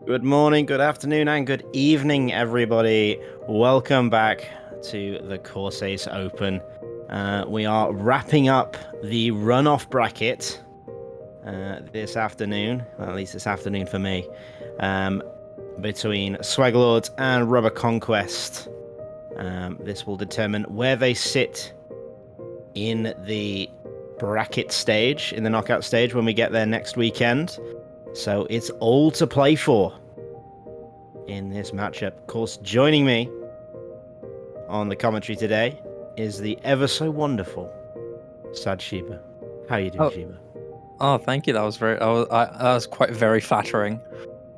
Good morning, good afternoon, and good evening, everybody. Welcome back to the Corsace Open. We are wrapping up the runoff bracket this afternoon, well, at least this afternoon for me, between SWAGLORDS and Rubber Conquest. This will determine where they sit in the bracket stage, in the knockout stage, when we get there next weekend. So it's all to play for in this matchup. Of course, joining me on the commentary today is the ever so wonderful Sad Shiba. How are you doing, Oh, Shiba? thank you. That was that was quite very flattering.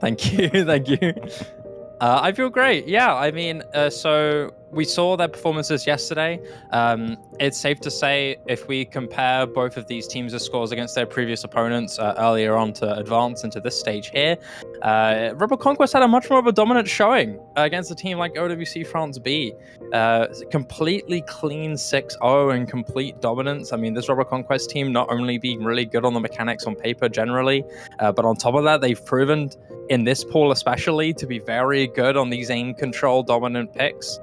Thank you, thank you. I feel great. Yeah, I mean, so we saw their performances yesterday. It's safe to say if we compare both of these teams' scores against their previous opponents earlier on to advance into this stage here, Rebel Conquest had a much more of a dominant showing against a team like OWC France B. Completely clean 6-0 and complete dominance. I mean, this Rebel Conquest team not only being really good on the mechanics on paper generally, but on top of that, they've proven in this pool especially to be very good on these aim control dominant picks.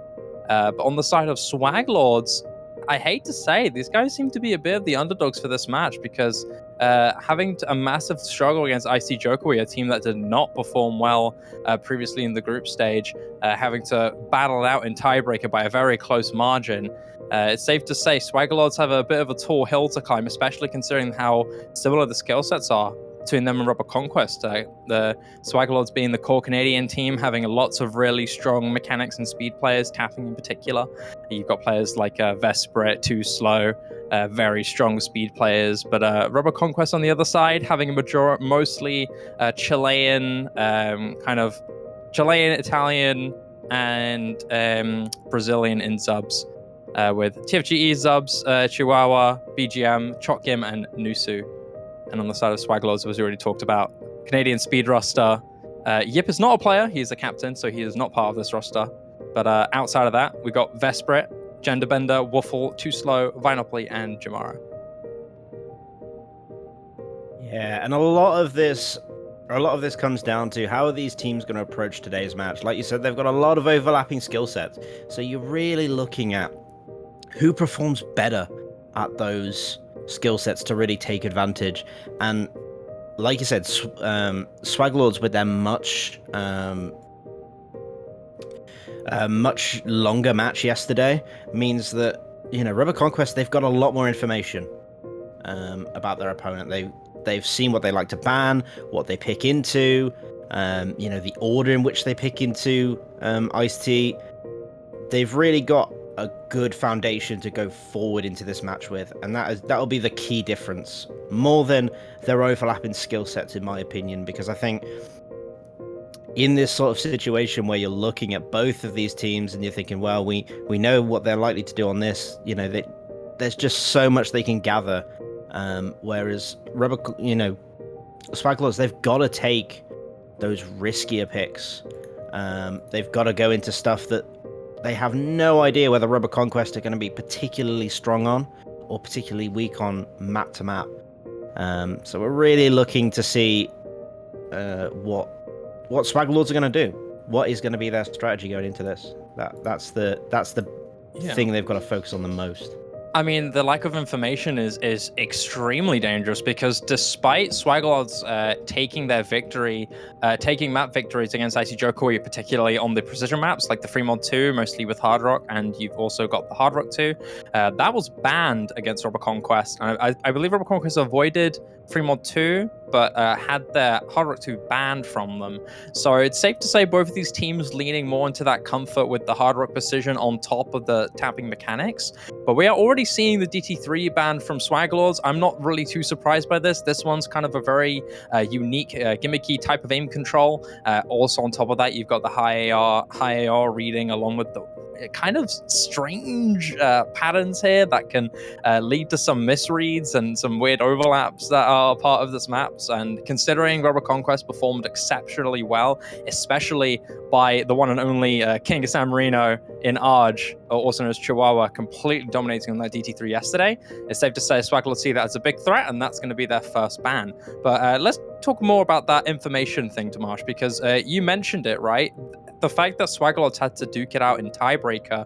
But on the side of SWAGLORDS, I hate to say these guys seem to be a bit of the underdogs for this match because having a massive struggle against IC Jokowi, a team that did not perform well previously in the group stage, having to battle it out in tiebreaker by a very close margin. It's safe to say SWAGLORDS have a bit of a tall hill to climb, especially considering how similar the skill sets are between them and Rubber Conquest. The SWAGLORDS being the core Canadian team, having lots of really strong mechanics and speed players, tapping in particular. You've got players like Vesprit, Too Slow, very strong speed players. But Rubber Conquest on the other side, having a mostly Chilean, kind of Chilean, Italian, and Brazilian in subs. With TFGE subs, Chihuahua, BGM, Chotgim, and Nusu. And on the side of SWAGLORDS, as we already talked about, Canadian speed roster. Yip is not a player. He's a captain, so he is not part of this roster. But outside of that, we got Vesprit, Genderbender, Woofle, Too Slow, Vinopoly, and Jamara. Yeah, and a lot of this comes down to how are these teams going to approach today's match. Like you said, they've got a lot of overlapping skill sets. So you're really looking at who performs better at those skill sets to really take advantage. And like you said, SWAGLORDS with their much longer match yesterday means that, you know, Rubber Conquest, they've got a lot more information about their opponent. They've seen what they like to ban, what they pick into, you know, the order in which they pick into Ice-T. They've really got a good foundation to go forward into this match with, and that'll be the key difference, more than their overlapping skill sets, in my opinion, because I think in this sort of situation where you're looking at both of these teams and you're thinking, well, we know what they're likely to do on this, you know, there's just so much they can gather, whereas SWAGLORDS, they've got to take those riskier picks. They've got to go into stuff that they have no idea whether Rubber Conquest are going to be particularly strong on or particularly weak on map to map. So we're really looking to see what SWAGLORDS are going to do. What is going to be their strategy going into this? That's the thing they've got to focus on the most. I mean, the lack of information is extremely dangerous because despite SWAGLORDS taking their victory, taking map victories against IC Jokowi, particularly on the precision maps like the Fremont 2, mostly with Hard Rock, and you've also got the Hard Rock 2, that was banned against Rubber Conquest. And I believe Rubber Conquest avoided Fremont 2, but had their Hard Rock 2 banned from them. So it's safe to say both of these teams leaning more into that comfort with the Hard Rock precision on top of the tapping mechanics. But we are already seeing the DT3 banned from SWAGLORDS. I'm not really too surprised by this. This one's kind of a very unique, gimmicky type of aim control. Also on top of that, you've got the high AR reading along with kind of strange patterns here that can lead to some misreads and some weird overlaps that are part of this maps. And considering Rubber Conquest performed exceptionally well, especially by the one and only King of San Marino in Arge, also known as Chihuahua, completely dominating on that DT3 yesterday, it's safe to say SWAGLORDS see that as a big threat, and that's going to be their first ban. But let's talk more about that information thing, Tomasz, because you mentioned it, right? The fact that SWAGLORDS had to duke it out in tiebreaker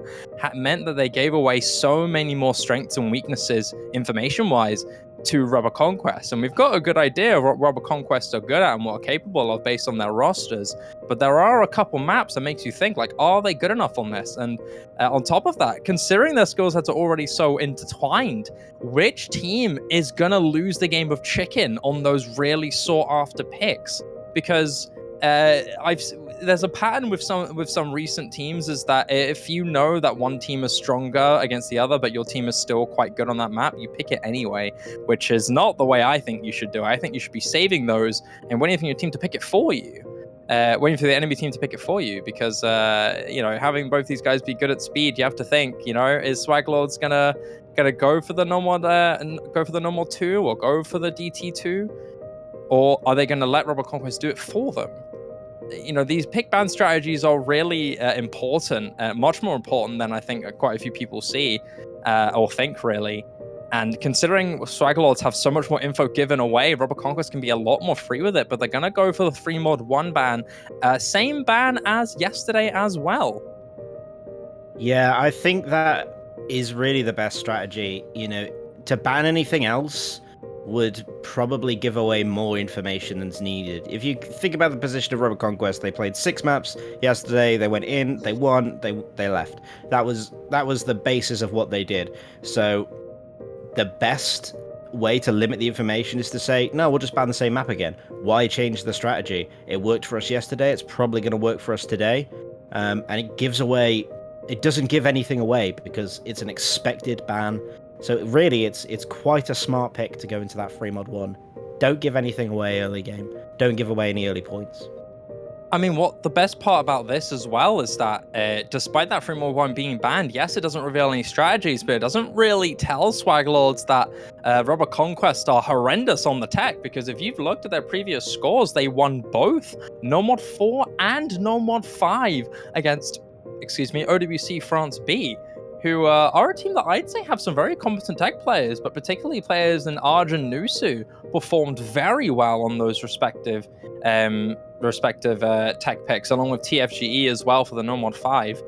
meant that they gave away so many more strengths and weaknesses information-wise to Rubber Conquest. And we've got a good idea of what Rubber Conquest are good at and what are capable of based on their rosters. But there are a couple maps that makes you think, like, are they good enough on this? And on top of that, considering their skill sets are already so intertwined, which team is going to lose the game of chicken on those really sought-after picks? Because there's a pattern with some recent teams is that if you know that one team is stronger against the other, but your team is still quite good on that map, you pick it anyway, which is not the way I think you should do. I think you should be saving those and waiting for your team to pick it for you. Waiting for the enemy team to pick it for you, because having both these guys be good at speed, you have to think, is SWAGLORDS gonna go for the normal normal 2 or go for the DT2, or are they going to let Rubber Conquest do it for them? These pick ban strategies are really important, much more important than I think quite a few people see or think, really. And considering SWAGLORDS have so much more info given away, Rubber Conquest can be a lot more free with it, but they're going to go for the 3 mod 1 ban. Same ban as yesterday as well. Yeah, I think that is really the best strategy. To ban anything else would probably give away more information than's needed. If you think about the position of Rubber Conquest, they played 6 maps yesterday, they went in, they won, they left. That was the basis of what they did. So the best way to limit the information is to say, no, we'll just ban the same map again. Why change the strategy? It worked for us yesterday, it's probably going to work for us today. And it doesn't give anything away because it's an expected ban. So really, it's quite a smart pick to go into that 3 mod 1. Don't give anything away early game. Don't give away any early points. I mean, what the best part about this as well is that despite that 3 mod 1 being banned, yes, it doesn't reveal any strategies, but it doesn't really tell SWAGLORDS that Rubber Conquest are horrendous on the tech, because if you've looked at their previous scores, they won both No Mod 4 and No Mod 5 against, OWC France B, who are a team that I'd say have some very competent tech players, but particularly players in Arj and Nusu performed very well on those respective tech picks, along with TFGE as well for the No Mod 5.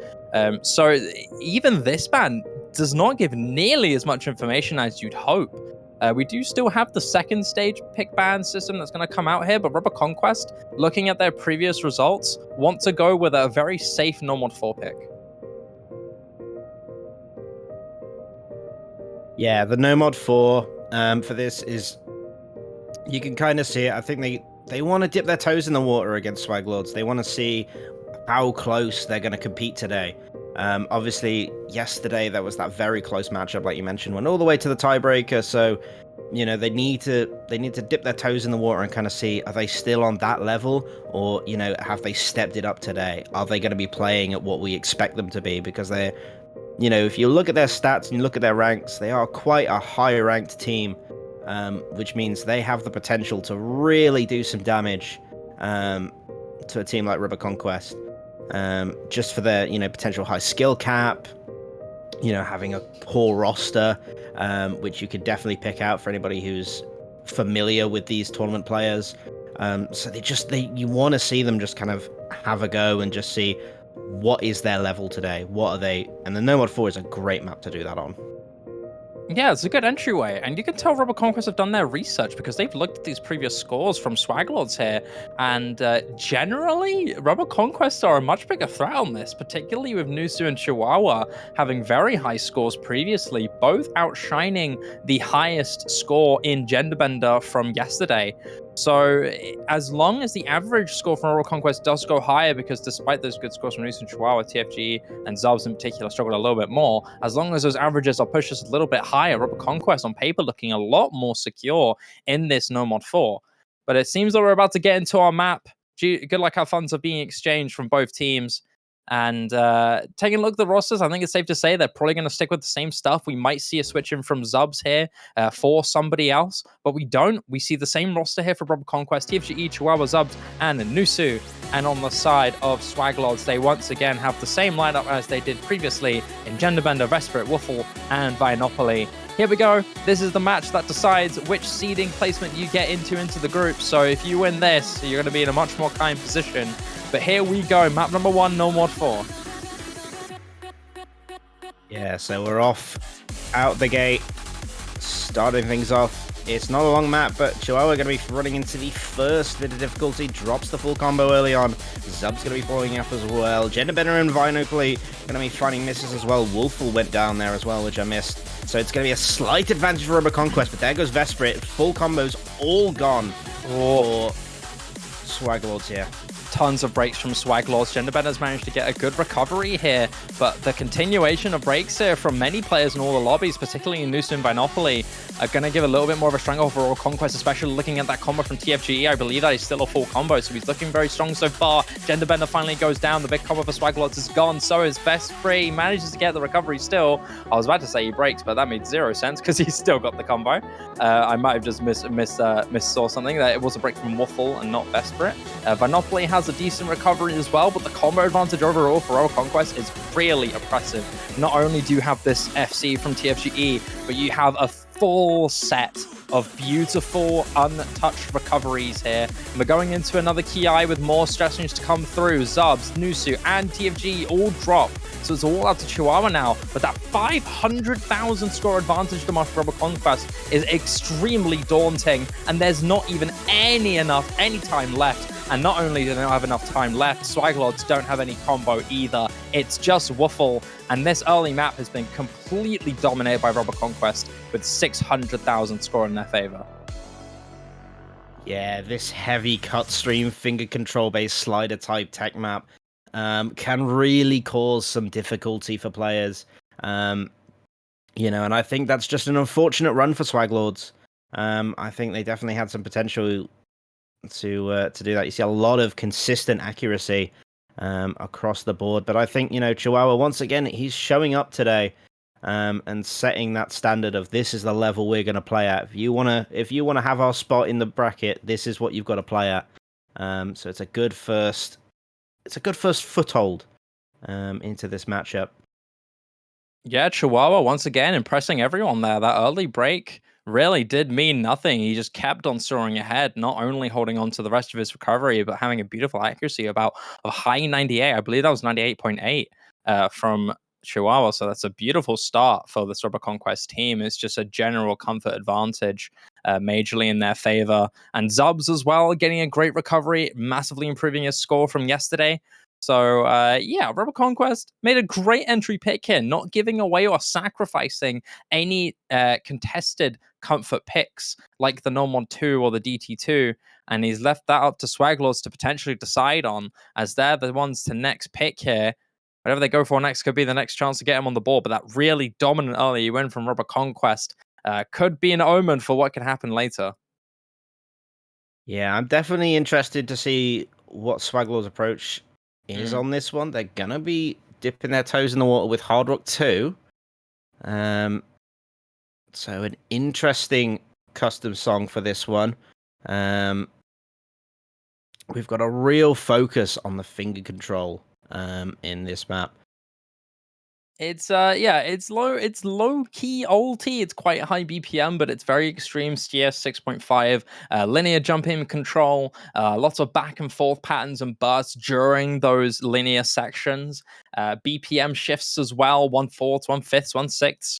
So even this ban does not give nearly as much information as you'd hope. We do still have the second stage pick ban system that's going to come out here, but Rubber Conquest, looking at their previous results, want to go with a very safe No Mod 4 pick. Yeah, the No Mod 4 for this is, you can kind of see it. I think they want to dip their toes in the water against SWAGLORDS. They want to see how close they're going to compete today. Obviously, yesterday there was that very close matchup, like you mentioned, went all the way to the tiebreaker. So, they need to dip their toes in the water and kind of see, are they still on that level, or have they stepped it up today? Are they going to be playing at what we expect them to be? Because they're, if you look at their stats and you look at their ranks, they are quite a high-ranked team, which means they have the potential to really do some damage to a team like Rubber Conquest, just for their, potential high skill cap, having a poor roster, which you could definitely pick out for anybody who's familiar with these tournament players. So you want to see them just kind of have a go and just see, what is their level today? What are they? And the No Mod 4 is a great map to do that on. Yeah, it's a good entryway, and you can tell Rubber Conquest have done their research because they've looked at these previous scores from SWAGLORDS here, and generally, Rubber Conquest are a much bigger threat on this, particularly with Nusu and Chihuahua having very high scores previously, both outshining the highest score in Genderbender from yesterday. So as long as the average score from Rubber Conquest does go higher, because despite those good scores from Nusu and Chihuahua, TFG and Zubs in particular struggled a little bit more, as long as those averages are pushed just a little bit higher, Rubber Conquest on paper looking a lot more secure in this No Mod 4. But it seems that we're about to get into our map. Good luck how funds are being exchanged from both teams. And taking a look at the rosters, I think it's safe to say they're probably going to stick with the same stuff. We might see a switch in from Zubs here for somebody else, but we don't. We see the same roster here for Rob Conquest, TFGE, Chihuahua, Zubs, and Nusu. And on the side of SWAGLORDS, they once again have the same lineup as they did previously in Genderbender, Vesperit, Wuffle, and Vinopoly. Here we go. This is the match that decides which seeding placement you get into the group. So if you win this, you're going to be in a much more kind position. But here we go. Map number 1, no mod 4. Yeah, so we're off out the gate, starting things off. It's not a long map, but Chihuahua going to be running into the first bit of difficulty, drops the full combo early on. Zub's going to be falling up as well. Genderbender and Vinopoly going to be finding misses as well. Wolfle went down there as well, which I missed. So it's going to be a slight advantage for Rubber Conquest, but there goes Vesperit. Full combos all gone for SWAGLORDS here. Tons of breaks from SWAGLORDS. Genderbender's managed to get a good recovery here, but the continuation of breaks here from many players in all the lobbies, particularly in Nusu and Vinopoly, are going to give a little bit more of a stranglehold for Conquest, especially looking at that combo from TFGE. I believe that is still a full combo, so he's looking very strong so far. Genderbender finally goes down. The big combo for SWAGLORDS is gone. So is Vesperit. He manages to get the recovery still. I was about to say he breaks, but that made zero sense because he's still got the combo. I might have just missaw something. That it was a break from Wuffle and not Vesperit. Vinopoly has a decent recovery as well, but the combo advantage overall for Royal Conquest is really oppressive. Not only do you have this FC from TFGE, but you have a full set of beautiful, untouched recoveries here. And we're going into another Ki with more stress rings to come through. Zubs, Nusu, and TFG all drop. So it's all up to Chihuahua now. But that 500,000 score advantage to Marsh Rubber Conquest is extremely daunting. And there's not even any time left. And not only do they not have enough time left, SWAGLORDS don't have any combo either. It's just Wuffle. And this early map has been completely dominated by Rubber Conquest with 600,000 score in their favor. Yeah, this heavy cut stream finger control based slider type tech map can really cause some difficulty for players. And I think that's just an unfortunate run for SWAGLORDS. I think they definitely had some potential to do that. You see a lot of consistent accuracy across the board, but I think Chihuahua once again he's showing up today and setting that standard of this is the level we're going to play at. If you want to have our spot in the bracket, this is what you've got to play at. So it's a good first foothold into this matchup. Yeah, Chihuahua once again impressing everyone there. That early break really did mean nothing. He just kept on soaring ahead, not only holding on to the rest of his recovery, but having a beautiful accuracy about a high 98. I believe that was 98.8 from Chihuahua. So that's a beautiful start for this Rubber Conquest team. It's just a general comfort advantage majorly in their favor. And Zubs as well, getting a great recovery, massively improving his score from yesterday. So, Rubber Conquest made a great entry pick here, not giving away or sacrificing any contested comfort picks like the Nomod 2 or the DT2, and he's left that up to SWAGLORDS to potentially decide on, as they're the ones to next pick here. Whatever they go for next could be the next chance to get him on the board, but that really dominant early win from Rubber Conquest could be an omen for what can happen later. Yeah, I'm definitely interested to see what SWAGLORDS' approach is on this one. They're gonna be dipping their toes in the water with Hard Rock 2. So an interesting custom song for this one. We've got a real focus on the finger control in this map. It's low key old T. It's quite high BPM, but it's very extreme CS 6.5 linear jump in control, lots of back and forth patterns and bursts during those linear sections. BPM shifts as well, 1/4, 1/5, 1/6.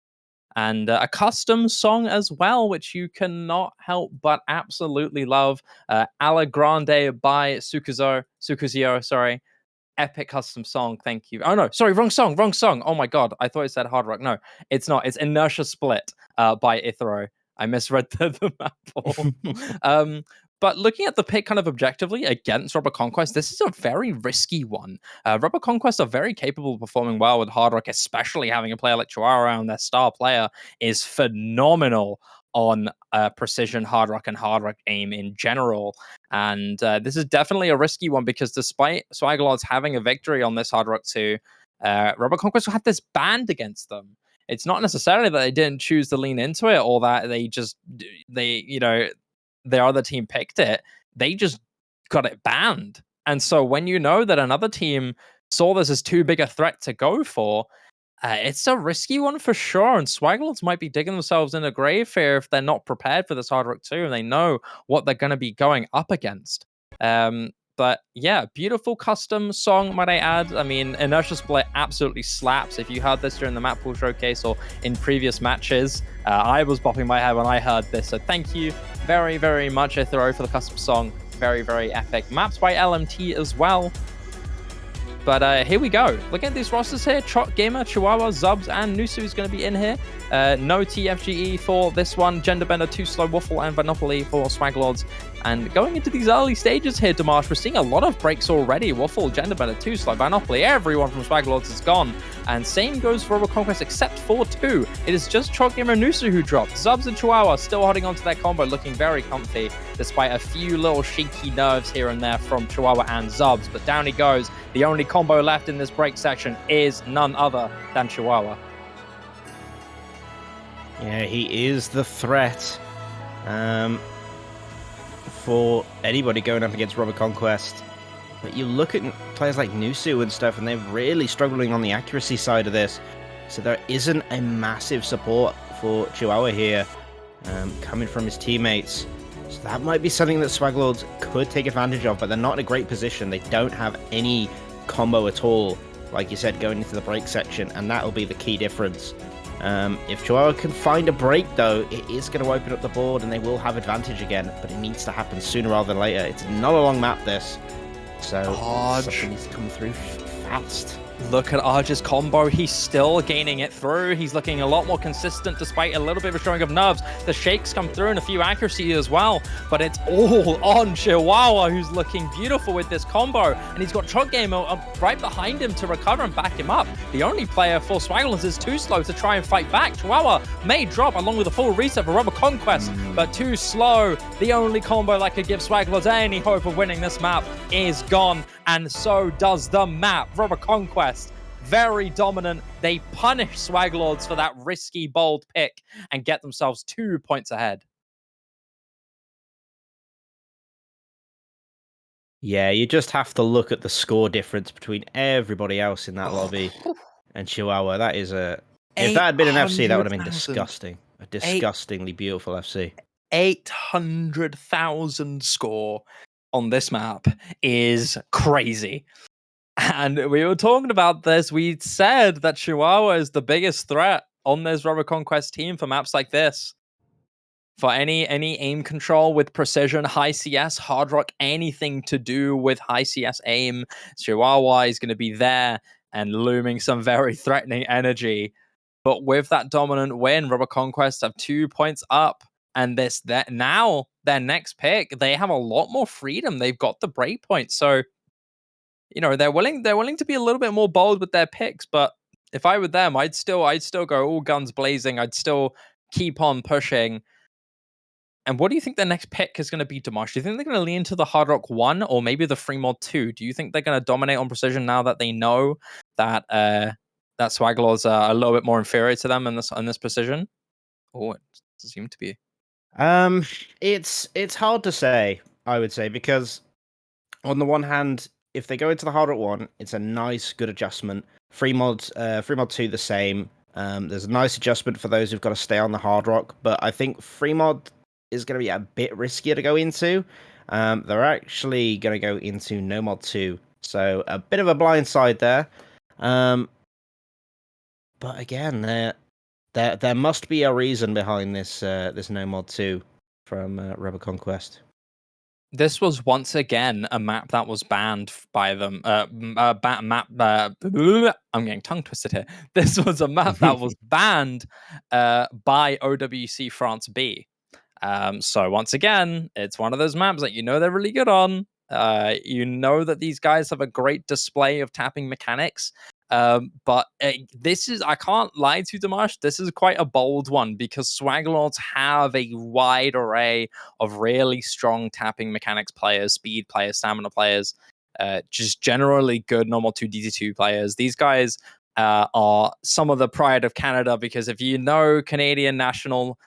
And a custom song as well, which you cannot help but absolutely love. Alla Grande by Sukuzio, sorry. Epic custom song, thank you. Oh no, sorry, wrong song. Oh my god, I thought it said Hard Rock. No, it's not. It's Inertia Split by Ithero. I misread the map poll. But looking at the pick kind of objectively against Rubber Conquest, this is a very risky one. Rubber Conquest are very capable of performing well with Hard Rock, especially having a player like Chihuahua around. Their star player is phenomenal on precision hard rock and hard rock aim in general. And this is definitely a risky one because despite SWAGLORDS having a victory on this hard rock 2, Rubber Conquest will have this banned against them. It's not necessarily that they didn't choose to lean into it or that their other team picked it. They just got it banned. And so when you know that another team saw this as too big a threat to go for, it's a risky one for sure. And SWAGLORDS might be digging themselves in a grave here if they're not prepared for this hard rock 2 and they know what they're going to be going up against. But yeah, beautiful custom song, might I add. I mean, Inertia Split absolutely slaps. If you heard this during the map pool showcase or in previous matches, I was bopping my head when I heard this. So thank you very, very much, Ithero, for the custom song. Very, very epic. Maps by LMT as well. But here we go. Look at these rosters here. Trot Gamer, Chihuahua, Zubs, and Nusu is going to be in here. No TFGE for this one. Genderbender, Too Slow, Waffle, and Vanopoly for SWAGLORDS. And going into these early stages here, Dimash, we're seeing a lot of breaks already. Waffle, Genderbender, Too Slow, Vanopoly, everyone from SWAGLORDS is gone. And same goes for Rubber Conquest, except for 2. It is just Trot Gamer and Nusu who dropped. Zubs and Chihuahua still holding on to their combo, looking very comfy, despite a few little shaky nerves here and there from Chihuahua and Zubs. But down he goes. The only combo left in this break section is none other than Chihuahua. Yeah, he is the threat for anybody going up against Rubber Conquest. But you look at players like Nusu and stuff, and they're really struggling on the accuracy side of this. So there isn't a massive support for Chihuahua here coming from his teammates. So that might be something that SWAGLORDS could take advantage of, but they're not in a great position. They don't have any combo at all, like you said, going into the break section, and that'll be the key difference. If Chihuahua can find a break, though, it is going to open up the board, and they will have advantage again, but it needs to happen sooner rather than later. It's not a long map, this, so something needs to come through fast. Look at Arj's combo. He's still gaining it through. He's looking a lot more consistent despite a little bit of a showing of nerves. The shakes come through and a few accuracy as well. But it's all on Chihuahua, who's looking beautiful with this combo. And he's got Trot Gamer right behind him to recover and back him up. The only player for SWAGLORDS is Too Slow to try and fight back. Chihuahua may drop along with a full reset for Rubber Conquest. But Too Slow, the only combo that could give SWAGLORDS any hope of winning this map, is gone. And so does the map. Rubber Conquest, very dominant. They punish SWAGLORDS for that risky, bold pick and get themselves 2 points ahead. Yeah, you just have to look at the score difference between everybody else in that lobby and Chihuahua. That is a... If that had been an FC, that would have been disgusting. A disgustingly beautiful FC. 800,000 score on this map is crazy. And we were talking about this. We said that Chihuahua is the biggest threat on this Rubber Conquest team for maps like this. For any aim control with precision, high CS, hard rock, anything to do with high CS aim, Chihuahua is going to be there and looming some very threatening energy. But with that dominant win, Rubber Conquest have 2 points up. And now their next pick, they have a lot more freedom. They've got the breakpoint. So, you know, they're willing to be a little bit more bold with their picks. But if I were them, I'd still go all guns blazing. I'd still keep on pushing. And what do you think their next pick is going to be, Dimash? Do you think they're going to lean to the Hard Rock 1 or maybe the Free Mod 2? Do you think they're going to dominate on precision now that they know that that SWAGLORDS are a little bit more inferior to them in this precision? Oh, it seemed to be. It's hard to say, I would say, because on the one hand, if they go into the Hard Rock 1, it's a nice, good adjustment. Free Mod 2 the same. There's a nice adjustment for those who've got to stay on the Hard Rock, but I think Free Mod is going to be a bit riskier to go into. They're actually going to go into No Mod 2, so a bit of a blind side there. But again, there must be a reason behind this No Mod 2 from Rubber Conquest. This was once again a map that was banned by them. I'm getting tongue twisted here. This was a map that was banned by OWC France B. So once again, it's one of those maps that you know they're really good on. You know that these guys have a great display of tapping mechanics. But this is, I can't lie to you, Dimash, this is quite a bold one because SWAGLORDS have a wide array of really strong tapping mechanics players, speed players, stamina players, just generally good normal 2D2 players. These guys are some of the pride of Canada, because if you know Canadian national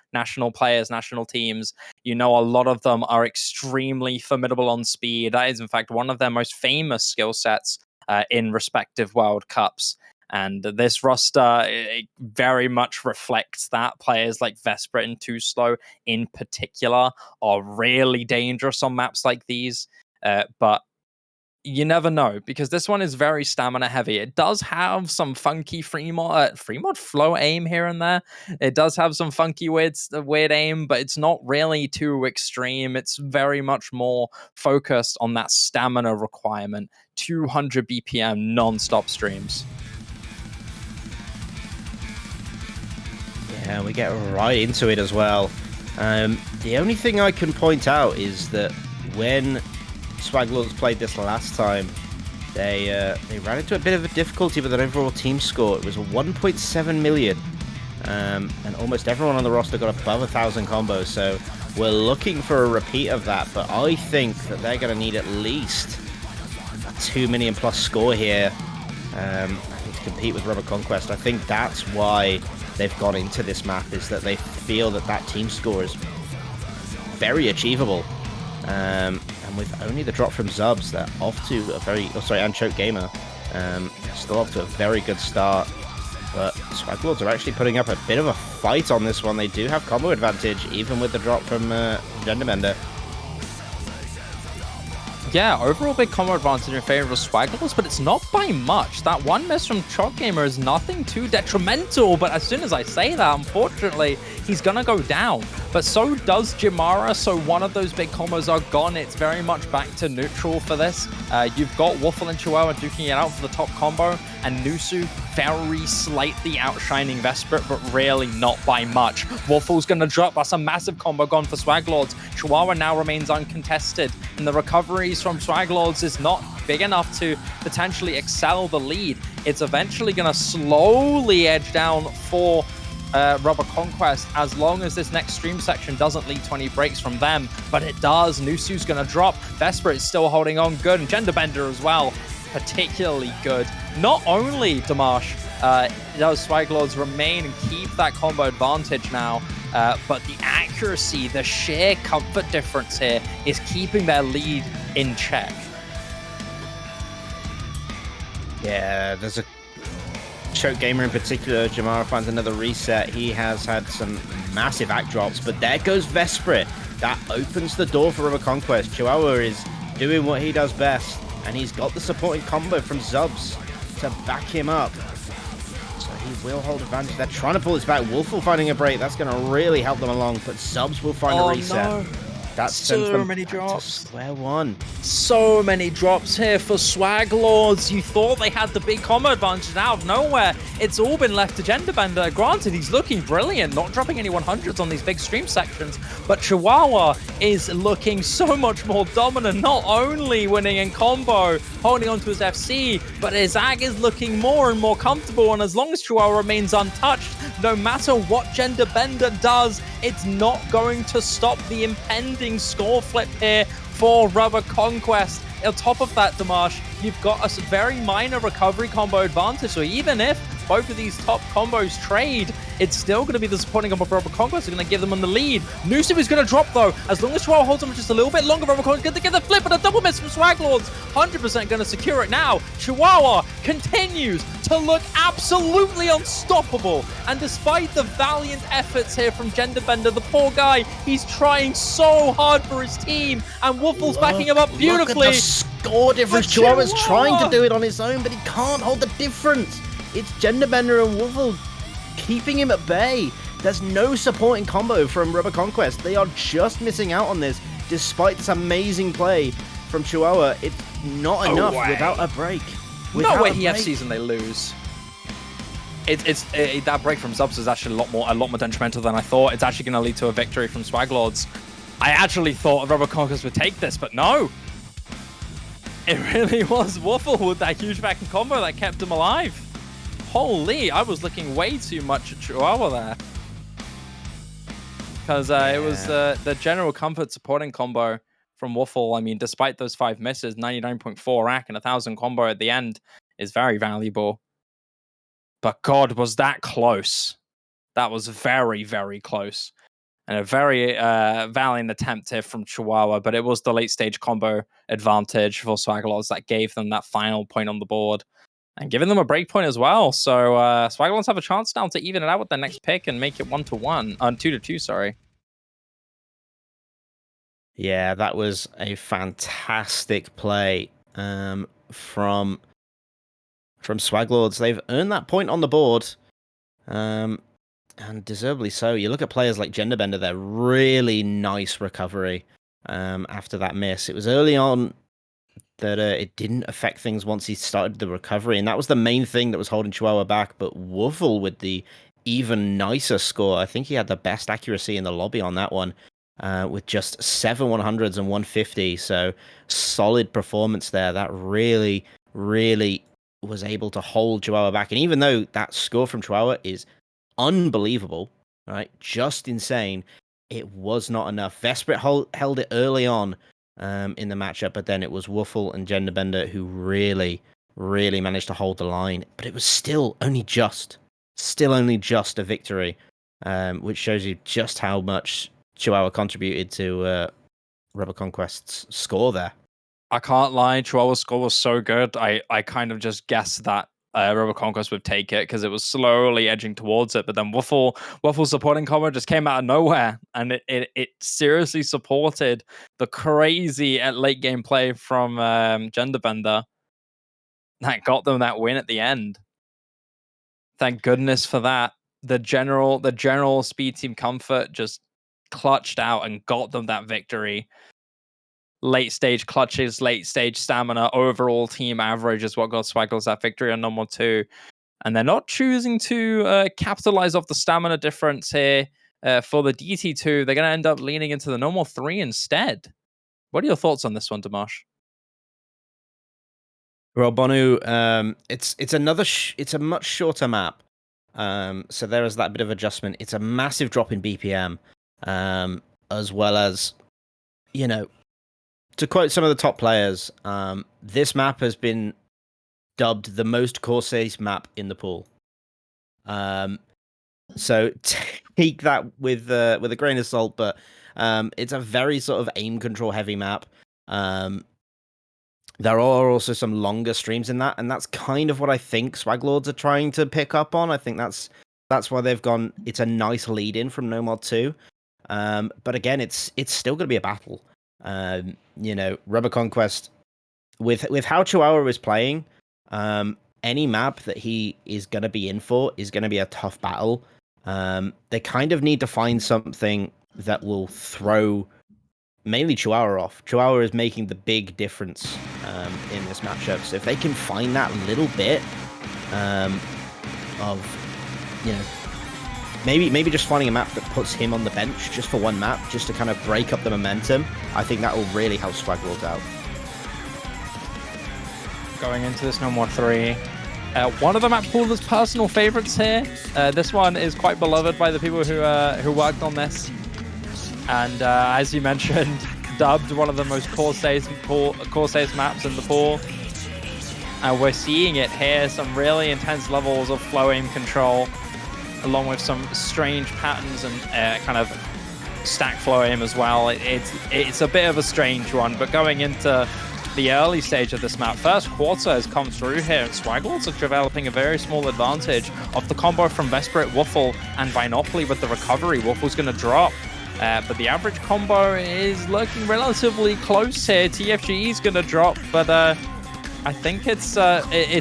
players, national teams, you know a lot of them are extremely formidable on speed. That is, in fact, one of their most famous skill sets in respective World Cups. And this roster it very much reflects that. Players like Vesprit and Too Slow in particular are really dangerous on maps like these. But you never know, because this one is very stamina heavy. It does have some funky free mod flow aim here and there. It does have some funky weird aim, but it's not really too extreme. It's very much more focused on that stamina requirement. 200 BPM non-stop streams. Yeah, we get right into it as well. The only thing I can point out is that when SWAGLORDS played this last time, they ran into a bit of a difficulty with their overall team score. It was 1.7 million, and almost everyone on the roster got above 1,000 combos, so we're looking for a repeat of that, but I think that they're going to need at least a 2 million plus score here to compete with Rubber Conquest. I think that's why they've gone into this map, is that they feel that that team score is very achievable. And with only the drop from Zubs, they're off to a very... Oh, sorry, and Choke Gamer. Still off to a very good start. But SWAGLORDS are actually putting up a bit of a fight on this one. They do have combo advantage, even with the drop from Genderbender. Yeah, overall big combo advantage in favor of SWAGLORDS, but it's not by much. That one miss from Choke Gamer is nothing too detrimental, but as soon as I say that, unfortunately, he's gonna go down. But so does Jimara, so one of those big combos are gone. It's very much back to neutral for this. You've got Waffle and Chihuahua duking it out for the top combo, and Nusu very slightly outshining Vesprit, but really not by much. Waffle's gonna drop. That's a massive combo gone for SWAGLORDS. Chihuahua now remains uncontested, and the recoveries from SWAGLORDS is not big enough to potentially excel the lead. It's eventually gonna slowly edge down for Rubber Conquest, as long as this next stream section doesn't lead to any breaks from them, but it does. Nusu's gonna drop. Vesprit is still holding on good, and Genderbender as well, particularly good. Not only, Dimash, does SWAGLORDS remain and keep that combo advantage now, but the accuracy, the sheer comfort difference here is keeping their lead in check. Yeah, there's a Choke Gamer in particular. Jimara finds another reset. He has had some massive act drops, but there goes Vesprit. That opens the door for Rubber Conquest. Chihuahua is doing what he does best, and he's got the supporting combo from Zubs to back him up. So he will hold advantage. They're trying to pull this back. Wolfle finding a break. That's going to really help them along, but Zubs will find a reset. No. That sends So them many back to drops. square one. So many drops here for SWAGLORDS. You thought they had the big combo advantage, and out of nowhere, it's all been left to Genderbender. Granted, he's looking brilliant, not dropping any 100s on these big stream sections, but Chihuahua is looking so much more dominant, not only winning in combo, holding onto his FC, but his ag is looking more and more comfortable, and as long as Chihuahua remains untouched, no matter what Genderbender does, it's not going to stop the impending score flip here for Rubber Conquest. On top of that, Dimash, you've got a very minor recovery combo advantage, so even if both of these top combos trade, it's still going to be the supporting combo for Rubber Conquest. They're going to give them on the lead. Nusu is going to drop, though. As long as Chihuahua holds on just a little bit longer, Rubber Conquest going to get the flip, and a double miss from SWAGLORDS. 100% going to secure it now. Chihuahua continues to look absolutely unstoppable. And despite the valiant efforts here from Genderbender, the poor guy, he's trying so hard for his team, and Waffle's backing him up beautifully. Look at the score difference. Chihuahua's trying to do it on his own, but he can't hold the difference. It's Genderbender and Waffle keeping him at bay. There's no supporting combo from Rubber Conquest. They are just missing out on this, despite this amazing play from Chihuahua. It's not enough without a break. No way he FCs and they lose. That break from Zubs is actually a lot more detrimental than I thought. It's actually going to lead to a victory from SWAGLORDS. I actually thought Rubber Conquest would take this, but no. It really was Waffle with that huge back and combo that kept him alive. Holy, I was looking way too much at Chihuahua there. Because it was the general comfort supporting combo from Waffle. I mean, despite those 5 misses, 99.4 rack and 1,000 combo at the end is very valuable. But God, was that close. That was very, very close. And a very valiant attempt here from Chihuahua, but it was the late stage combo advantage for SWAGLORDS that gave them that final point on the board and giving them a break point as well. So SWAGLORDS have a chance now to even it out with their next pick and make it 1-1, 2-2, sorry. Yeah, that was a fantastic play from SWAGLORDS. They've earned that point on the board. And deservedly so. You look at players like Genderbender, they're really nice recovery after that miss. It was early on that it didn't affect things once he started the recovery, and that was the main thing that was holding Chihuahua back. But Woofle with the even nicer score. I think he had the best accuracy in the lobby on that one with just 7 100s and 150. So solid performance there. That really, really was able to hold Chihuahua back. And even though that score from Chihuahua is unbelievable, right? Just insane. It was not enough. Vesprit held it early on in the matchup, but then it was Woofle and Genderbender who really, really managed to hold the line. But it was still only just a victory, which shows you just how much Chihuahua contributed to Rubber Conquest's score there. I can't lie, Chihuahua's score was so good. I kind of just guessed that Rubber Conquest would take it because it was slowly edging towards it, but then Waffle supporting combo just came out of nowhere, and it seriously supported the crazy late game play from Genderbender that got them that win at the end. Thank goodness for that. The general speed team comfort just clutched out and got them that victory. Late stage clutches, late stage stamina, overall team average is what got SWAGLORDS that victory on number 2. And they're not choosing to capitalize off the stamina difference here for the DT2. They're going to end up leaning into the normal 3 instead. What are your thoughts on this one, Dimash? Well, Bonu, it's a much shorter map. So there is that bit of adjustment. It's a massive drop in BPM, as well as, you know, to quote some of the top players, this map has been dubbed the most Corsace map in the pool. So take that with a grain of salt, but it's a very sort of aim control heavy map. There are also some longer streams in that, and that's kind of what I think SWAGLORDS are trying to pick up on. I think that's why they've gone. It's a nice lead in from No Mod 2, but again, it's still going to be a battle. You know, Rubber Conquest with how Chihuahua is playing, any map that he is going to be in for is going to be a tough battle. They kind of need to find something that will throw mainly Chihuahua off. Chihuahua is making the big difference in this matchup. So if they can find that little bit of, you know, maybe just finding a map that puts him on the bench just for one map, just to kind of break up the momentum, I think that will really help SWAGLORDS out. Going into this No More 3, one of the map poolers' personal favorites here. This one is quite beloved by the people who worked on this. And as you mentioned, dubbed one of the most Corsace maps in the pool. And we're seeing it here, some really intense levels of flow aim control, along with some strange patterns and kind of stack flow aim as well. It's a bit of a strange one, but going into the early stage of this map, first quarter has come through here, and SWAGLORDS are developing a very small advantage of the combo from Vesprit, Woofle, and Vinopoly with the recovery. Woofle's going to drop. But the average combo is looking relatively close here. TFGE is going to drop, but I think it's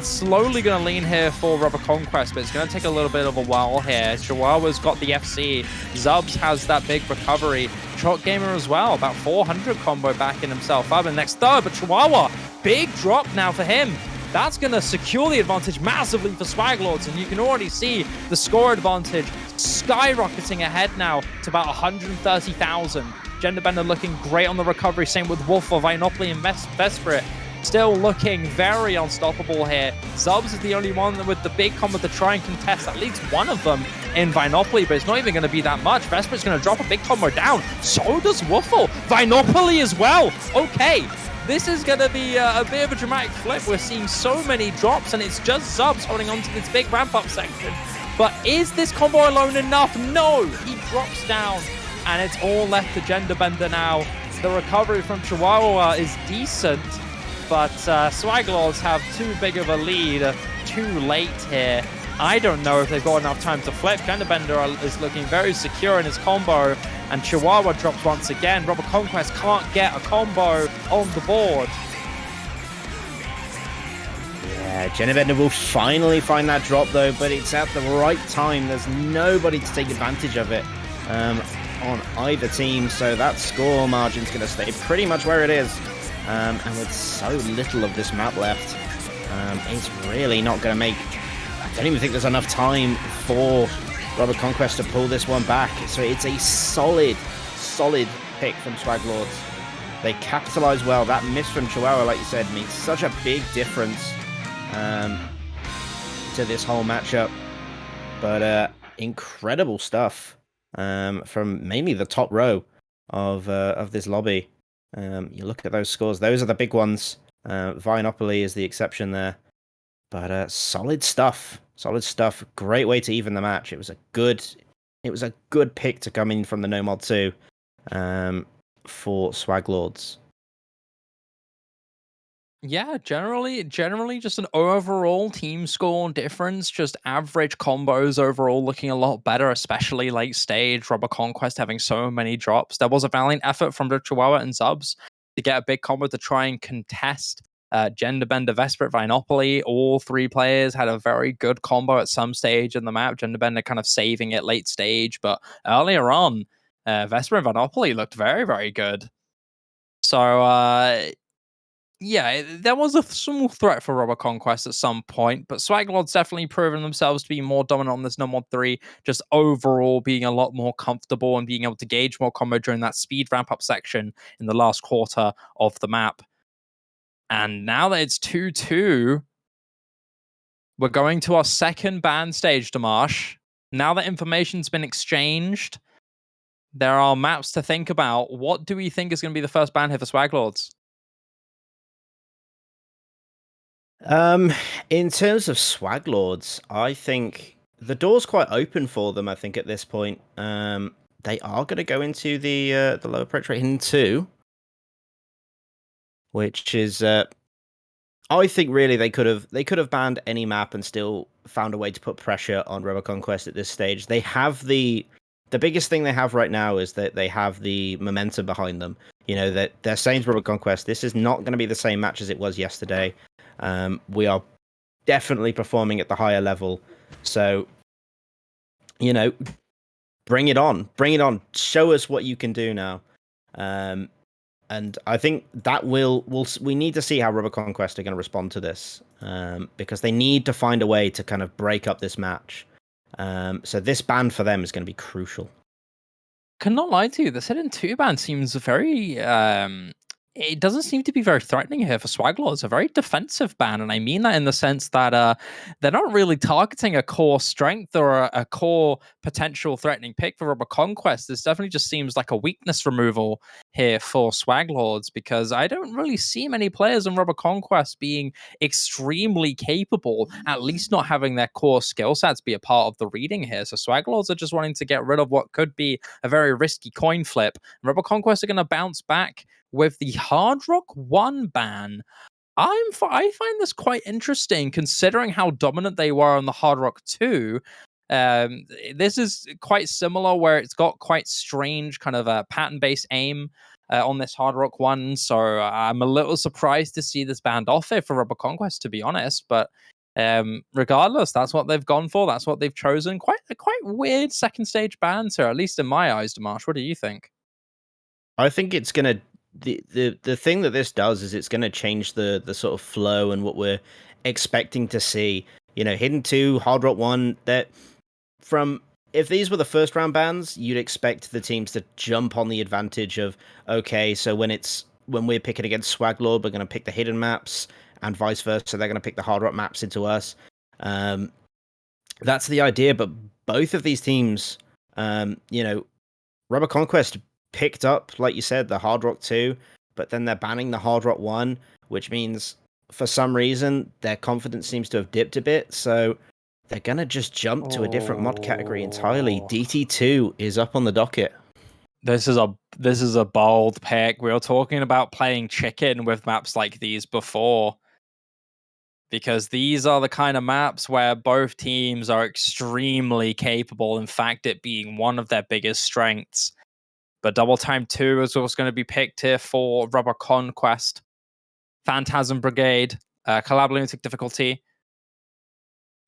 slowly going to lean here for Rubber Conquest, but it's going to take a little bit of a while here. Chihuahua's got the FC. Zubs has that big recovery. Chalk Gamer as well, about 400 combo backing himself up in next third, but Chihuahua, big drop now for him. That's going to secure the advantage massively for SWAGLORDS, and you can already see the score advantage skyrocketing ahead now to about 130,000. Genderbender looking great on the recovery, same with Wolf of Vinopoly and Vesprit. still looking very unstoppable here. Zubs is the only one with the big combo to try and contest at least one of them in Vinopoly, but it's not even going to be that much. Vesper's going to drop a big combo down. So does Woofle. Vinopoly as well. Okay, this is going to be a bit of a dramatic flip. We're seeing so many drops, and it's just Zubs holding on to this big ramp-up section. But is this combo alone enough? No! He drops down, and it's all left to Genderbender now. The recovery from Chihuahua is decent, but SWAGLORDS have too big of a lead, too late here. I don't know if they've got enough time to flip. Genderbender is looking very secure in his combo, and Chihuahua drops once again. Rubber Conquest can't get a combo on the board. Yeah, Genderbender will finally find that drop though, but it's at the right time. There's nobody to take advantage of it on either team, so that score margin's going to stay pretty much where it is. And with so little of this map left, it's really not going to make... I don't even think there's enough time for Rubber Conquest to pull this one back. So it's a solid pick from SWAGLORDS. They capitalize well. That miss from Chihuahua, like you said, makes such a big difference to this whole matchup. But incredible stuff from mainly the top row of this lobby. You look at those scores; those are the big ones. Vinopoly is the exception there, but solid stuff. Solid stuff. Great way to even the match. It was a good pick to come in from the No Mod 2 for SWAGLORDS. Yeah, generally just an overall team score difference, just average combos overall looking a lot better, especially late stage. Rubber Conquest having so many drops. There was a valiant effort from the Chihuahua and Zubs to get a big combo to try and contest Genderbender, Vesper, Vinopoly. All three players had a very good combo at some stage in the map. Genderbender kind of saving it late stage, but earlier on, Vesper and Vinopoly looked very, very good. So, yeah, there was a small threat for Rubber Conquest at some point, but SWAGLORDS definitely proven themselves to be more dominant on this No Mod 3, just overall being a lot more comfortable and being able to gauge more combo during that speed ramp-up section in the last quarter of the map. And now that it's 2-2, we're going to our second ban stage, Dimash. Now that information's been exchanged, there are maps to think about. What do we think is going to be the first ban here for SWAGLORDS? In terms of SWAGLORDS, I think the door's quite open for them. I think at this point, they are going to go into the low approach rate in 2, which is, I think really they could have banned any map and still found a way to put pressure on Rubber Conquest at this stage. They have the biggest thing they have right now is that they have the momentum behind them. You know, that they're saying to Rubber Conquest, this is not going to be the same match as it was yesterday. We are definitely performing at the higher level. So, you know, bring it on. Show us what you can do now. And I think that we need to see how Rubber Conquest are going to respond to this, because they need to find a way to kind of break up this match. So this ban for them is going to be crucial. Cannot lie to you, the Hidden 2 ban seems very it doesn't seem to be very threatening here for SWAGLORDS. It's a very defensive ban, and I mean that in the sense that they're not really targeting a core strength or a core potential threatening pick for Rubber Conquest. This definitely just seems like a weakness removal here for SWAGLORDS, because I don't really see many players in Rubber Conquest being extremely capable, at least not having their core skill sets be a part of the reading here. So SWAGLORDS are just wanting to get rid of what could be a very risky coin flip. Rubber Conquest are going to bounce back with the Hard Rock 1 ban. I find this quite interesting considering how dominant they were on the Hard Rock 2. This is quite similar, where it's got quite strange kind of a pattern-based aim on this Hard Rock 1. So I'm a little surprised to see this banned off here for Rubber Conquest, to be honest. But regardless, that's what they've gone for. That's what they've chosen. Quite weird second stage bans here, at least in my eyes, Dimash. What do you think? I think it's gonna the thing that this does is it's gonna change the sort of flow and what we're expecting to see. You know, Hidden 2, Hard Rock 1, that from if these were the first round bans, you'd expect the teams to jump on the advantage of, okay, so when it's when we're picking against Swaglord, we're going to pick the hidden maps, and vice versa. They're going to pick the hard rock maps into us. That's the idea. But both of these teams, Rubber Conquest picked up, like you said, the Hard Rock 2, but then they're banning the Hard Rock 1, which means for some reason their confidence seems to have dipped a bit. So they're going to just jump to a different mod category entirely. DT2 is up on the docket. This is a bold pick. We were talking about playing chicken with maps like these before, because these are the kind of maps where both teams are extremely capable. In fact, it being one of their biggest strengths. But Double Time 2 is what's going to be picked here for Rubber Conquest. Phantasm Brigade, Collab Lunatic difficulty.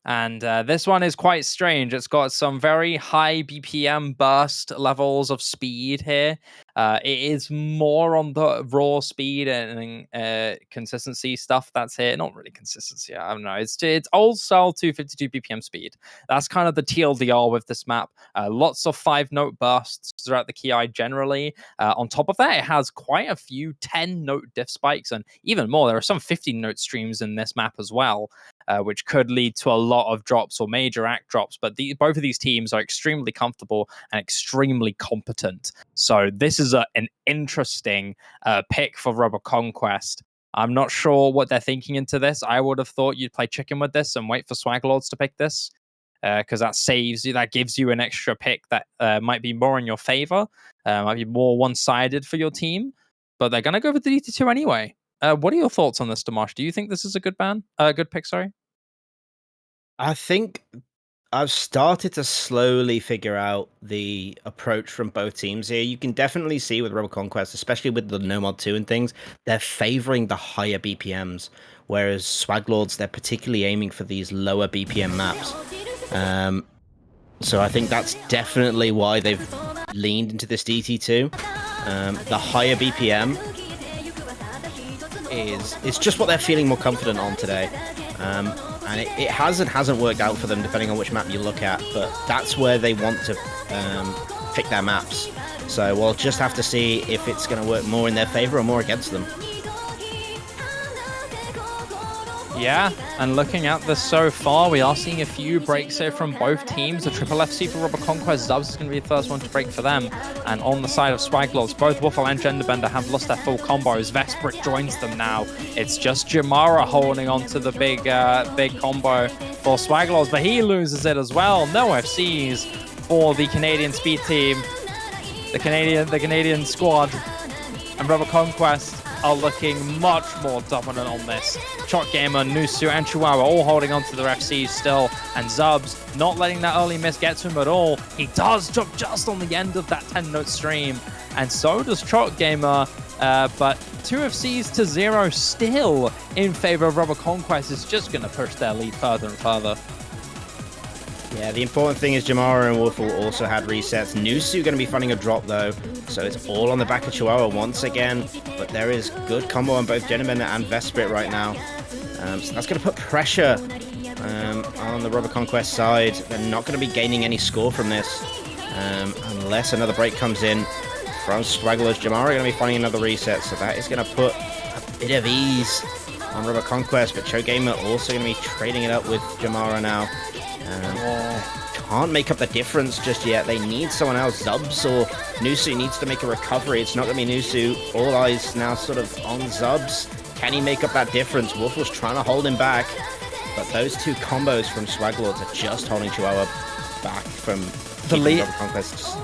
And this one is quite strange. It's got some very high BPM burst levels of speed here. It is more on the raw speed and consistency stuff that's here. Not really consistency, I don't know. It's old style 252 BPM speed. That's kind of the TLDR with this map. Lots of 5-note bursts throughout the KI generally. On top of that, it has quite a few 10-note diff spikes, and even more. There are some 15-note streams in this map as well. Which could lead to a lot of drops or major act drops. But both of these teams are extremely comfortable and extremely competent. So this is an interesting pick for Rubber Conquest. I'm not sure what they're thinking into this. I would have thought you'd play chicken with this and wait for Swaglords to pick this, because that saves you, that gives you an extra pick that might be more in your favor, might be more one-sided for your team. But they're going to go with the DT2 anyway. What are your thoughts on this, Dimash? Do you think this is a good good pick, sorry? I think I've started to slowly figure out the approach from both teams here. You can definitely see with Rebel Conquest, especially with the No Mod 2 and things, they're favoring the higher BPMs, whereas Swaglords, they're particularly aiming for these lower BPM maps. So I think that's definitely why they've leaned into this DT2. The higher BPM is just what they're feeling more confident on today. And it has and hasn't worked out for them depending on which map you look at, but that's where they want to pick their maps. So we'll just have to see if it's going to work more in their favor or more against them. Yeah, and looking at this so far, we are seeing a few breaks here from both teams. The Triple FC for Rubber Conquest, Zubs is going to be the first one to break for them. And on the side of Swaglords, both Waffle and Genderbender have lost their full combos. Vesprit joins them now. It's just Jamara holding on to the big combo for Swaglords, but he loses it as well. No FCs for the Canadian speed team, the Canadian squad, and Rubber Conquest are looking much more dominant on this. Chot Gamer, Nusu, and Chihuahua all holding on to their FCs still, and Zubs not letting that early miss get to him at all. He does drop just on the end of that 10-note stream, and so does Chot Gamer, but 2 FCs to 0 still in favor of Rubber Conquest is just going to push their lead further and further. Yeah, the important thing is Jamara and Wolf also had resets. Nusu going to be finding a drop though, so it's all on the back of Chihuahua once again. But there is good combo on both Genderbender and Vesprit right now. So that's going to put pressure on the Rubber Conquest side. They're not going to be gaining any score from this unless another break comes in from Swaglords. Jamara going to be finding another reset, so that is going to put a bit of ease on Rubber Conquest. But Chogamer also going to be trading it up with Jamara now. Can't make up the difference just yet. They need someone else. Zubs or Nusu needs to make a recovery. It's not going to be Nusu. All eyes now sort of on Zubs. Can he make up that difference? Wolf was trying to hold him back, but those 2 combos from Swaglords are just holding Chihuahua back from the lead.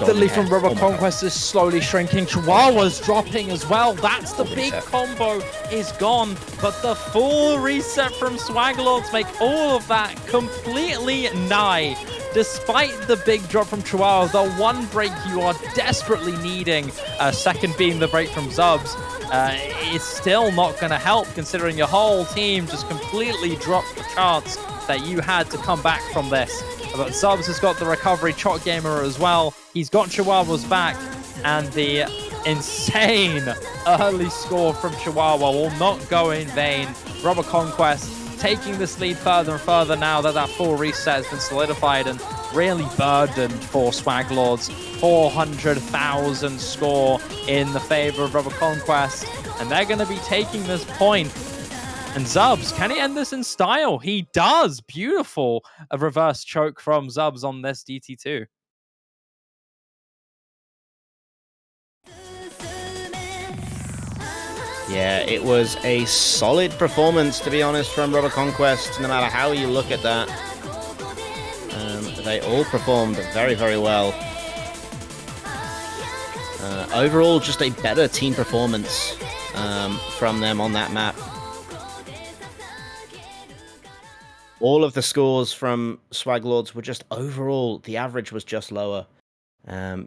The lead from Rubber Conquest is slowly shrinking. Chihuahua's dropping as well. That's the big combo is gone, but the full reset from Swaglords make all of that completely nigh. Despite the big drop from Chihuahua, the one break you are desperately needing, second being the break from Zubs, is still not going to help, considering your whole team just completely dropped the chance that you had to come back from this. But Zubs has got the recovery, Chot Gamer as well. He's got Chihuahua's back, and the insane early score from Chihuahua will not go in vain. Rubber Conquest taking this lead further and further now that that full reset has been solidified, and really burdened for SWAGLORDS. 400,000 score in the favor of Rubber Conquest, and they're going to be taking this point. And Zubs, can he end this in style? He does. Beautiful. A reverse choke from Zubs on this DT2. Yeah, it was a solid performance, to be honest, from Rubber Conquest, no matter how you look at that. They all performed very, very well. Overall, just a better team performance from them on that map. All of the scores from SWAGLORDS were just overall, the average was just lower,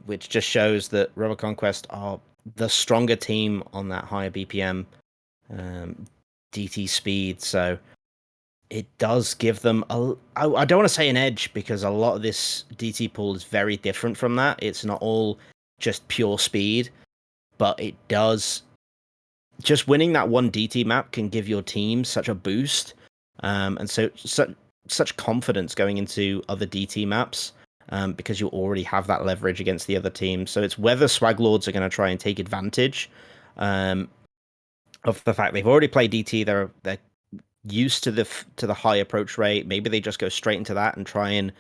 which just shows that Rubber Conquest are the stronger team on that higher BPM DT speed. So it does give them I don't want to say an edge, because a lot of this DT pool is very different from that. It's not all just pure speed, but it does. Just winning that one DT map can give your team such a boost. And so such confidence going into other DT maps, because you already have that leverage against the other team. So it's whether SWAGLORDS are going to try and take advantage of the fact they've already played DT. They're used to the high approach rate. Maybe they just go straight into that and try and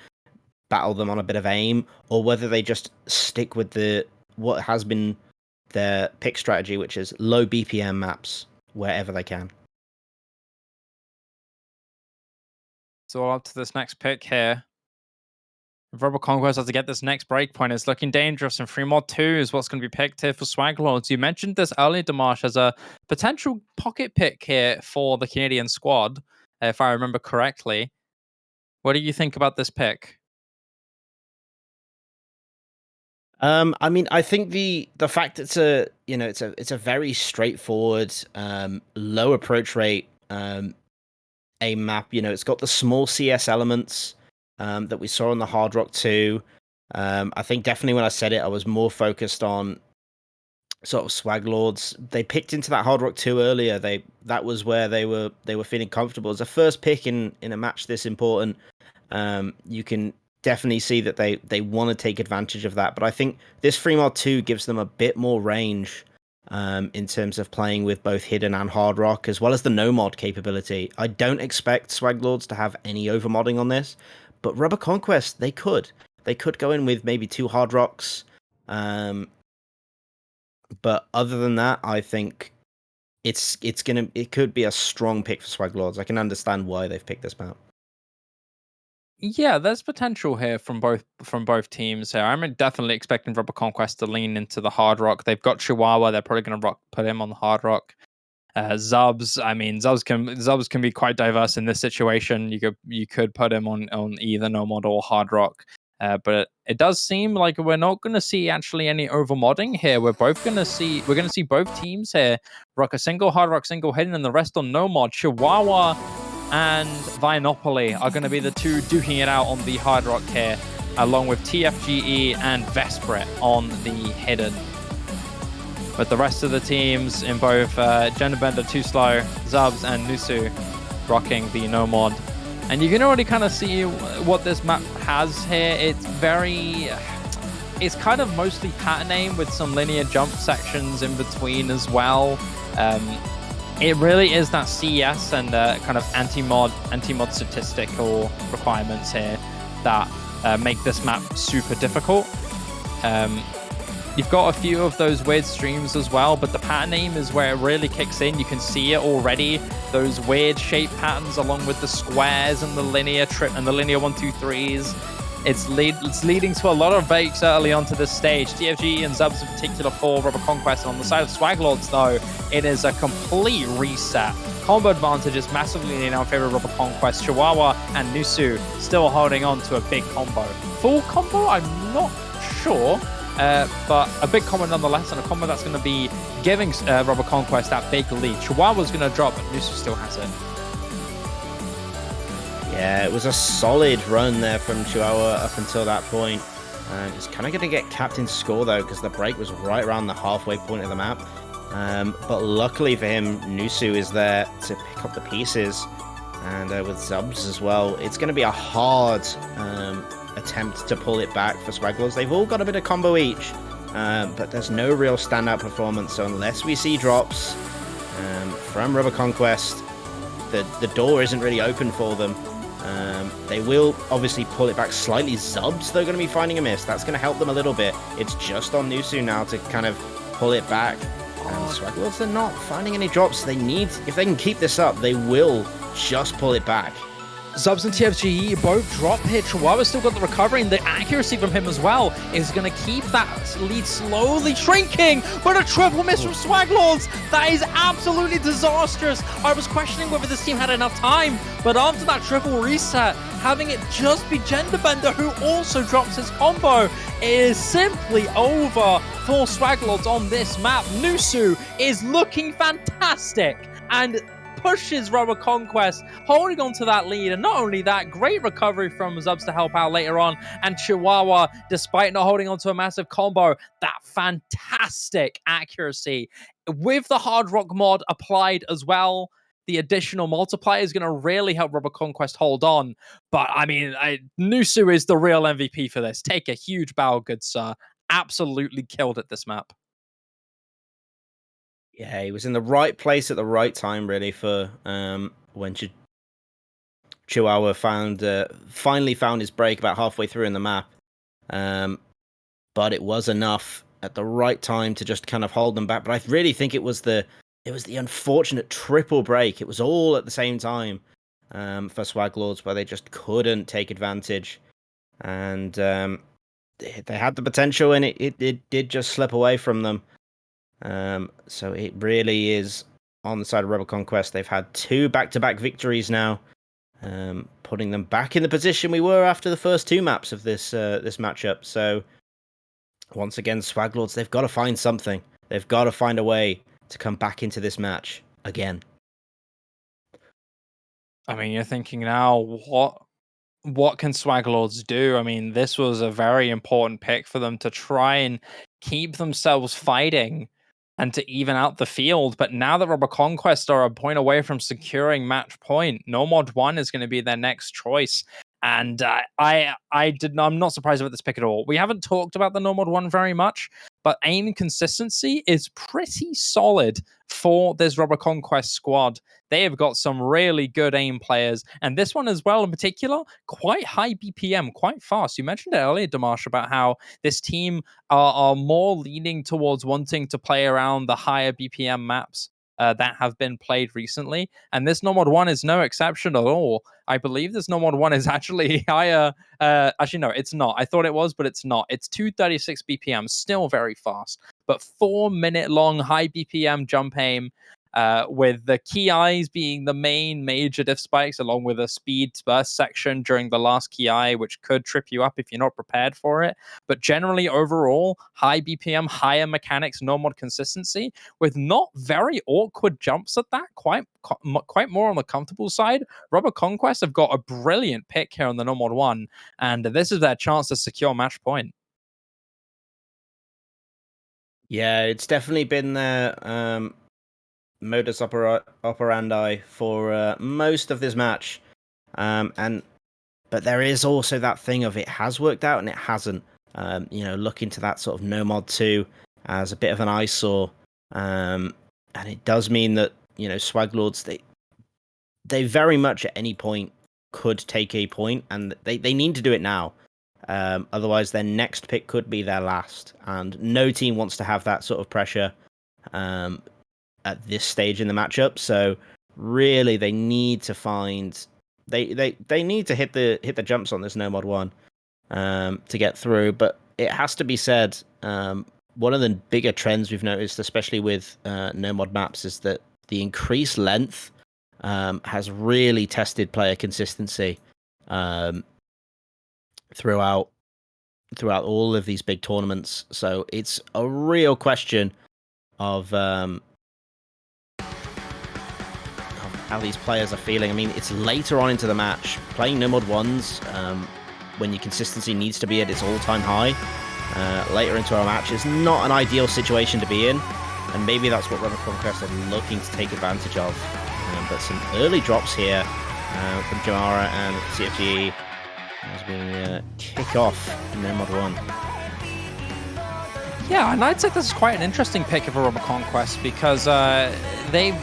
battle them on a bit of aim, or whether they just stick with what has been their pick strategy, which is low BPM maps wherever they can. So up to this next pick here. If Rubber Conquest has to get this next breakpoint, it's looking dangerous, and 3 mod 2 is what's going to be picked here for SWAGLORDS. You mentioned this earlier, Dimash, as a potential pocket pick here for the Canadian squad, if I remember correctly. What do you think about this pick? I mean, I think the fact it's a very straightforward, low approach rate a map. It's got the small CS elements that we saw on the Hard Rock 2. I think definitely when I said it, I was more focused on sort of SWAGLORDS. They picked into that Hard Rock 2 earlier. That was where they were feeling comfortable. As a first pick in a match this important, you can definitely see that they want to take advantage of that. But I think this 3 mod 2 gives them a bit more range in terms of playing with both hidden and hard rock, as well as the no mod capability. I don't expect SWAGLORDS to have any overmodding on this, but Rubber Conquest, they could go in with maybe 2 hard rocks. But other than that, I think it could be a strong pick for SWAGLORDS. I can understand why they've picked this map. Yeah, there's potential here from both teams here. I'm definitely expecting Rubber Conquest to lean into the hard rock. They've got Chihuahua. They're probably going to put him on the hard rock. Zubs, I mean, Zubs can be quite diverse in this situation. You could put him on either no mod or hard rock. But it does seem like we're not going to see actually any overmodding here. We're going to see both teams here rock a single hard rock, single hidden, and the rest on no mod. Chihuahua and Vinopoly are going to be the two duking it out on the hard rock here, along with TFGE and Vesprit on the hidden. But the rest of the teams in both Genderbender, Too Slow, Zubs, and Nusu rocking the no mod. And you can already kind of see what this map has here. It's kind of mostly pattern aim with some linear jump sections in between as well. It really is that CS and kind of anti-mod statistical requirements here that make this map super difficult. You've got a few of those weird streams as well, but the pattern aim is where it really kicks in. You can see it already, those weird shape patterns along with the squares and the linear trip and the linear 1, 2, 3s. It's leading to a lot of breaks early onto this stage. TFG and Zubs in particular for Rubber Conquest. And on the side of SWAGLORDS, though, it is a complete reset. Combo advantage is massively in our favor of Rubber Conquest. Chihuahua and Nusu still holding on to a big combo. Full combo? I'm not sure. But a big combo nonetheless, and a combo that's going to be giving Rubber Conquest that big lead. Chihuahua's going to drop, but Nusu still has it. Yeah, it was a solid run there from Chihuahua up until that point. He's kind of going to get capped in score, though, because the break was right around the halfway point of the map. But luckily for him, Nusu is there to pick up the pieces. and with Zubs as well. It's going to be a hard attempt to pull it back for SWAGLORDS. They've all got a bit of combo each, but there's no real standout performance. So unless we see drops from Rubber Conquest, the door isn't really open for them. They will obviously pull it back slightly. Zubs, they're going to be finding a miss. That's going to help them a little bit. It's just on Nusu now to kind of pull it back. And SWAGLORDS, they're not finding any drops. They need, if they can keep this up, they will just pull it back. Zubs and TFGE both drop here. Chihuahua's still got the recovery, and the accuracy from him as well is going to keep that lead slowly shrinking. But a triple miss from SWAGLORDS. That is absolutely disastrous. I was questioning whether this team had enough time, but after that triple reset, having it just be Genderbender, who also drops his combo, is simply over for SWAGLORDS on this map. Nusu is looking fantastic and pushes Rubber Conquest, holding on to that lead. And not only that, great recovery from Zubs to help out later on. And Chihuahua, despite not holding on to a massive combo, that fantastic accuracy. With the Hard Rock mod applied as well, the additional multiplier is going to really help Rubber Conquest hold on. But, I mean, Nusu is the real MVP for this. Take a huge bow, good sir. Absolutely killed at this map. Yeah, he was in the right place at the right time, really, for when Chihuahua finally found his break about halfway through in the map. But it was enough at the right time to just kind of hold them back. But I really think it was the unfortunate triple break. It was all at the same time for SWAGLORDS, where they just couldn't take advantage. And they had the potential, and it did just slip away from them. So it really is on the side of Rebel Conquest. They've had 2 back-to-back victories now, putting them back in the position we were after the first 2 maps of this matchup. So once again, SWAGLORDS, they've got to find something. They've got to find a way to come back into this match again. I mean, you're thinking now, what can SWAGLORDS do? I mean, this was a very important pick for them to try and keep themselves fighting and to even out the field. But now that Rubber Conquest are a point away from securing match point, Nomad 1 is going to be their next choice. And I'm not surprised about this pick at all. We haven't talked about the Nomad 1 very much, but aim consistency is pretty solid for this Rubber Conquest squad. They have got some really good aim players, and this one as well in particular, quite high BPM, quite fast. You mentioned it earlier, Dimash, about how this team are more leaning towards wanting to play around the higher BPM maps that have been played recently, and this Nomad 1 is no exception at all. I believe this Nomad 1 is actually higher. Actually, no, it's not. I thought it was, but it's not. It's 236 BPM, still very fast, but 4-minute long high BPM jump aim. With the key eyes being the main major diff spikes, along with a speed burst section during the last key eye, which could trip you up if you're not prepared for it. But generally, overall, high BPM, higher mechanics, no mod consistency, with not very awkward jumps at that, quite more on the comfortable side. Rubber Conquest have got a brilliant pick here on the Nomad 1, and this is their chance to secure match point. Yeah, it's definitely been their modus operandi for most of this match, but there is also that thing of it has worked out and it hasn't. Look into that sort of Nomad 2 as a bit of an eyesore, and it does mean that SWAGLORDS, they very much at any point could take a point, and they need to do it now. Otherwise, their next pick could be their last, and no team wants to have that sort of pressure at this stage in the matchup. So really, they need to find they need to hit the jumps on this Nomad 1 to get through. But it has to be said, one of the bigger trends we've noticed, especially with Nomad maps, is that the increased length has really tested player consistency throughout all of these big tournaments. So it's a real question of how these players are feeling. I mean, it's later on into the match. Playing Nomad 1s when your consistency needs to be at its all-time high later into our match is not an ideal situation to be in, and maybe that's what Rubber Conquest are looking to take advantage of. But some early drops here from Jamara and CFG as we kick off in Mod 1. Yeah, and I'd say this is quite an interesting pick of a Rubber Conquest because they've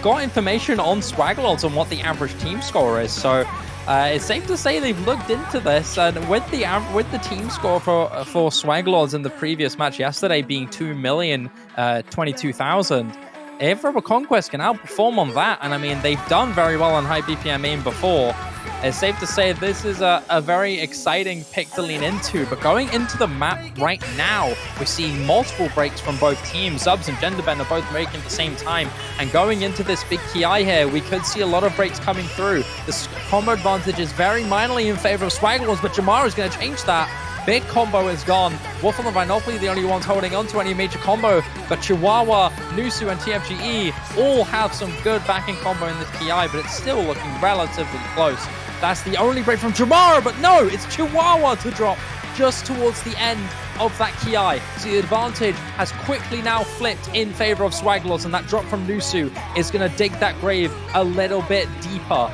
got information on SWAGLORDS on what the average team score is. So it's safe to say they've looked into this, and with the team score for SWAGLORDS in the previous match yesterday being 2,022,000. If Rubber Conquest can outperform on that, and I mean, they've done very well on high BPM aim before, it's safe to say this is a very exciting pick to lean into. But going into the map right now, we're seeing multiple breaks from both teams. Zubs and Genderbender both breaking at the same time. And going into this big KI here, we could see a lot of breaks coming through. The combo advantage is very minorly in favor of SWAGLORDS, but Jamara is going to change that. Big combo is gone. Waffle and Vinopoli the only ones holding on to any major combo, but Chihuahua, Nusu, and TFGE all have some good backing combo in this KI, but it's still looking relatively close. That's the only break from Jamara, but no, it's Chihuahua to drop just towards the end of that KI. So the advantage has quickly now flipped in favor of SWAGLORDS, and that drop from Nusu is going to dig that grave a little bit deeper.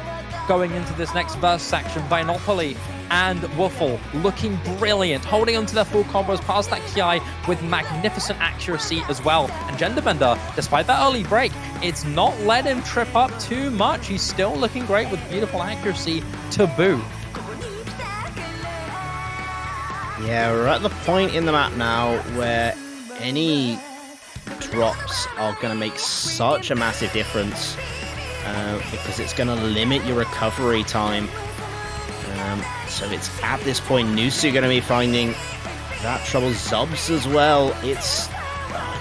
Going into this next verse section, Vinopoli and Waffle looking brilliant, holding onto their full combos past that KI with magnificent accuracy as well. And Genderbender, despite that early break, it's not let him trip up too much. He's still looking great with beautiful accuracy to boot. Yeah, we're at the point in the map now where any drops are going to make such a massive difference because it's going to limit your recovery time. So it's at this point, Nusu going to be finding that trouble. Zubs as well. It's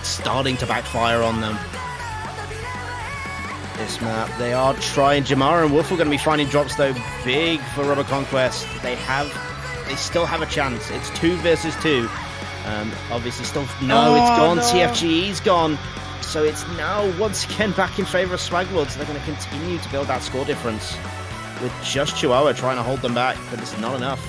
starting to backfire on them. This map, they are trying. Jamara and Wolf are going to be finding drops though, big for Rubber Conquest. They still have a chance. It's 2 versus 2. Obviously still, it's gone. No. TFGE's gone. So it's now once again back in favor of SWAGLORDS. They're going to continue to build that score difference with just Chihuahua trying to hold them back, but it's not enough.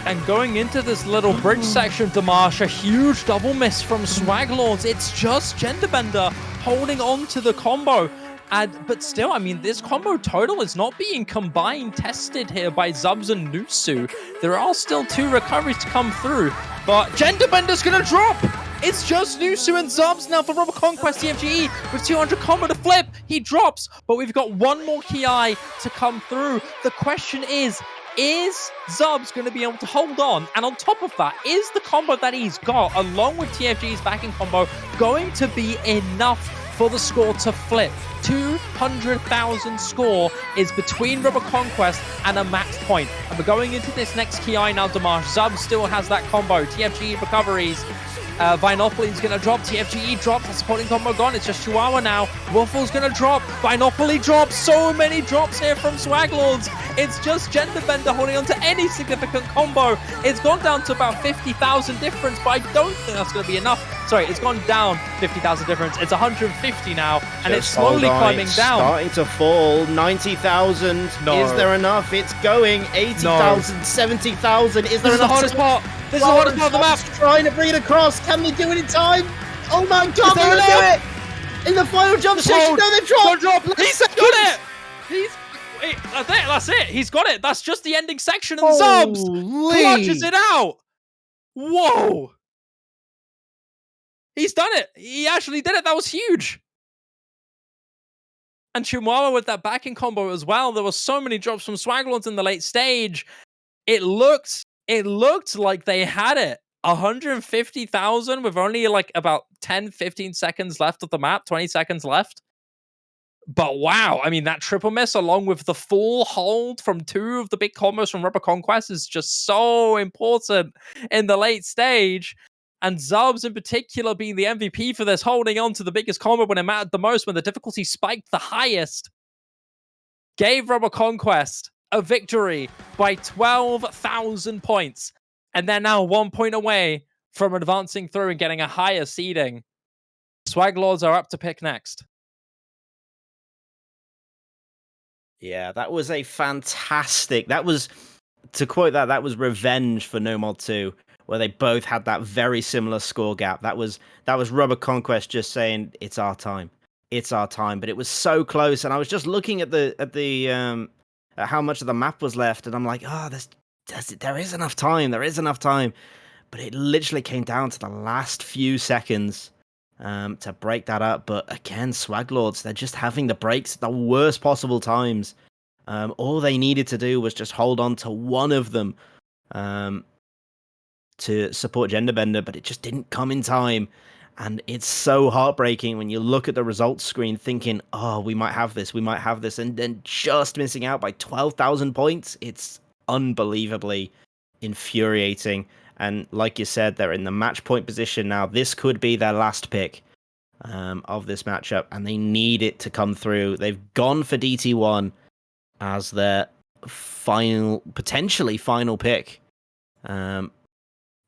And going into this little bridge section, Damash, a huge double miss from SWAGLORDS. It's just Genderbender holding on to the combo. But still, I mean, this combo total is not being combined tested here by Zubs and Nusu. There are still 2 recoveries to come through, but Genderbender's gonna drop! It's just Nusu and Zubs now for Rubber Conquest TFGE with 200 combo to flip. He drops, but we've got one more KI to come through. The question is Zubs going to be able to hold on? And on top of that, is the combo that he's got, along with TFG's backing combo, going to be enough for the score to flip? 200,000 score is between Rubber Conquest and a max point. And we're going into this next KI now, Damash. Zubs still has that combo. TFGE recoveries. Vinopoli's going to drop. TFGE drops. The supporting combo gone. It's just Chihuahua now. Waffle's going to drop. Vinopoli drops. So many drops here from SWAGLORDS. It's just Genderbender holding on to any significant combo. It's gone down to about 50,000 difference, but I don't think that's going to be enough. Sorry, it's gone down 50,000 difference. It's 150 now, and it's slowly climbing down. Starting to fall. 90,000. No. Is there enough? It's going. 80,000, 70,000. Is there enough? This is the hardest part. This is the hardest part of the map. Trying to bring it across. Can they do it in time? Oh my god, they're going to do it! In the final jump section, no, they dropped! He's got it! That's it. He's got it. That's just the ending section, and Zubs clutches it out. Whoa! He's done it. He actually did it. That was huge. And Chihuahua with that backing combo as well. There were so many drops from SWAGLORDS in the late stage. It looked like they had it. 150,000 with only like about 10, 15 seconds left of the map, 20 seconds left. But wow, I mean, that triple miss along with the full hold from 2 of the big combos from Rubber Conquest is just so important in the late stage. And Zubs in particular being the MVP for this, holding on to the biggest combo when it mattered the most, when the difficulty spiked the highest, gave Rubber Conquest a victory by 12,000 points. And they're now 1 point away from advancing through and getting a higher seeding. SWAGLORDS are up to pick next. Yeah, that was a fantastic... That was, to quote that was revenge for No Mod 2, where they both had that very similar score gap. That was Rubber Conquest just saying, it's our time. it's our time. But it was so close, and I was just looking at at how much of the map was left, and I'm like, oh, there is enough time. There is enough time. But it literally came down to the last few seconds to break that up. But again, SWAGLORDS, they're just having the breaks at the worst possible times. All they needed to do was just hold on to one of them to support Genderbender, but it just didn't come in time. And it's so heartbreaking when you look at the results screen thinking, oh, we might have this, and then just missing out by 12,000 points. It's unbelievably infuriating. And like you said, they're in the match point position now. This could be their last pick of this matchup, and they need it to come through. They've gone for DT1 as their potentially final pick.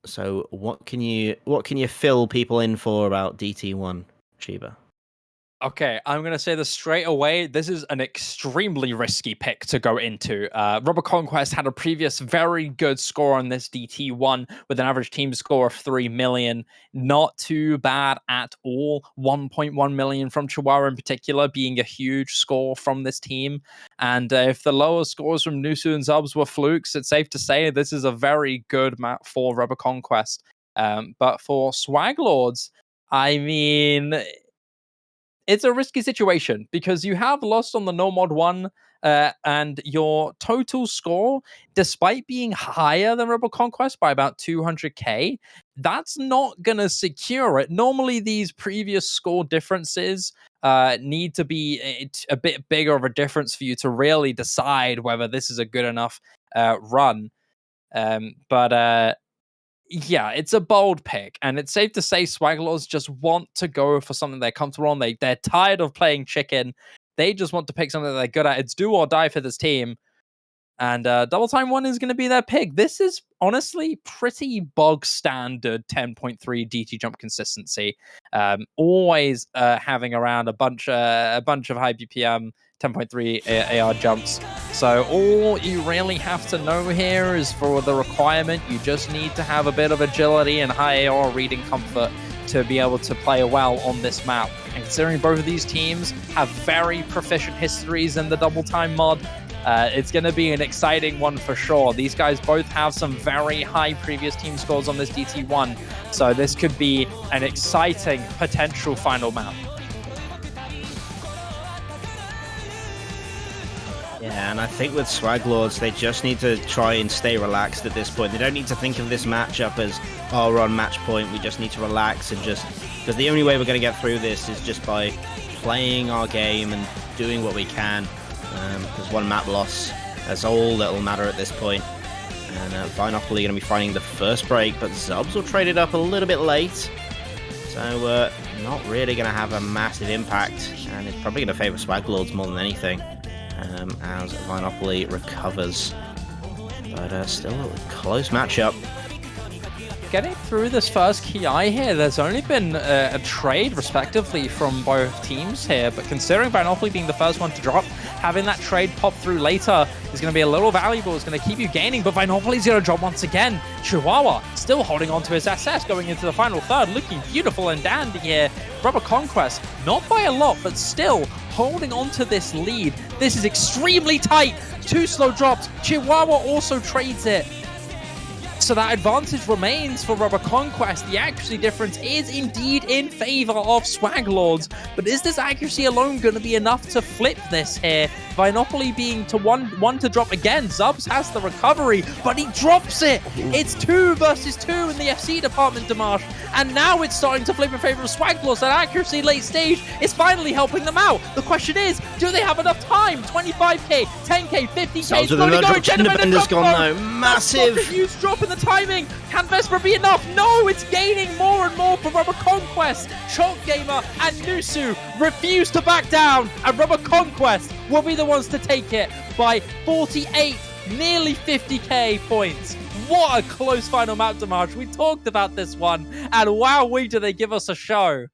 So what can you fill people in for about DT1, Shiba? Okay, I'm going to say this straight away. This is an extremely risky pick to go into. Rubber Conquest had a previous very good score on this DT1 with an average team score of 3 million. Not too bad at all. 1.1 million from Chihuahua in particular being a huge score from this team. And if the lower scores from Nusu and Zubs were flukes, it's safe to say this is a very good map for Rubber Conquest. But for SWAGLORDS, I mean, it's a risky situation because you have lost on the No Mod 1 and your total score, despite being higher than Rebel Conquest by about 200k, that's not going to secure it. Normally, these previous score differences need to be a bit bigger of a difference for you to really decide whether this is a good enough run. But yeah, it's a bold pick, and it's safe to say SWAGLORDS just want to go for something they're comfortable on. They're tired of playing chicken. They just want to pick something that they're good at. It's do or die for this team. And Double Time 1 is going to be their pick. This is honestly pretty bog standard 10.3 DT jump consistency. Always having around a bunch of high BPM 10.3 AR jumps. So all you really have to know here is for the requirement, you just need to have a bit of agility and high AR reading comfort to be able to play well on this map. And considering both of these teams have very proficient histories in the Double Time mod, it's going to be an exciting one for sure. These guys both have some very high previous team scores on this DT1, so this could be an exciting potential final map. Yeah, and I think with SWAGLORDS, they just need to try and stay relaxed at this point. They don't need to think of this matchup as, oh, we're on match point. We just need to relax and just... Because the only way we're going to get through this is just by playing our game and doing what we can. Because one map loss, that's all that will matter at this point. And Vinopoly going to be finding the first break, but Zubs will trade it up a little bit late. So not really going to have a massive impact. And it's probably going to favor SWAGLORDS more than anything. As Vinopoly recovers. But still a close matchup. Getting through this first KI here, there's only been a trade, respectively, from both teams here. But considering Vinopoly being the first one to drop, having that trade pop through later is going to be a little valuable. It's going to keep you gaining, but Vinopoly's going to drop once again. Chihuahua still holding on to his SS going into the final third, looking beautiful and dandy here. Rubber Conquest, not by a lot, but still holding on to this lead. This is extremely tight. 2 slow drops. Chihuahua also trades it. So that advantage remains for Rubber Conquest. The accuracy difference is indeed in favor of SWAGLORDS, but is this accuracy alone going to be enough to flip this here? Vinopoly being to one to drop again. Zubs has the recovery, but he drops it. It's 2 versus 2 in the FC department, Dimash, and now it's starting to flip in favor of SWAGLORDS. That accuracy late stage is finally helping them out. The question is, do they have enough time? 25k, 10k, 50k. Zubs with another drop. Genderbender's gone though. Massive. Huge drop in the timing. Can Vesper be enough? No, it's gaining more and more for Rubber Conquest. Chalk Gamer and Nusu refuse to back down, and Rubber Conquest will be the ones to take it by 48, nearly 50k points. What a close final map, Dimash. We talked about this one, and wowee, do they give us a show.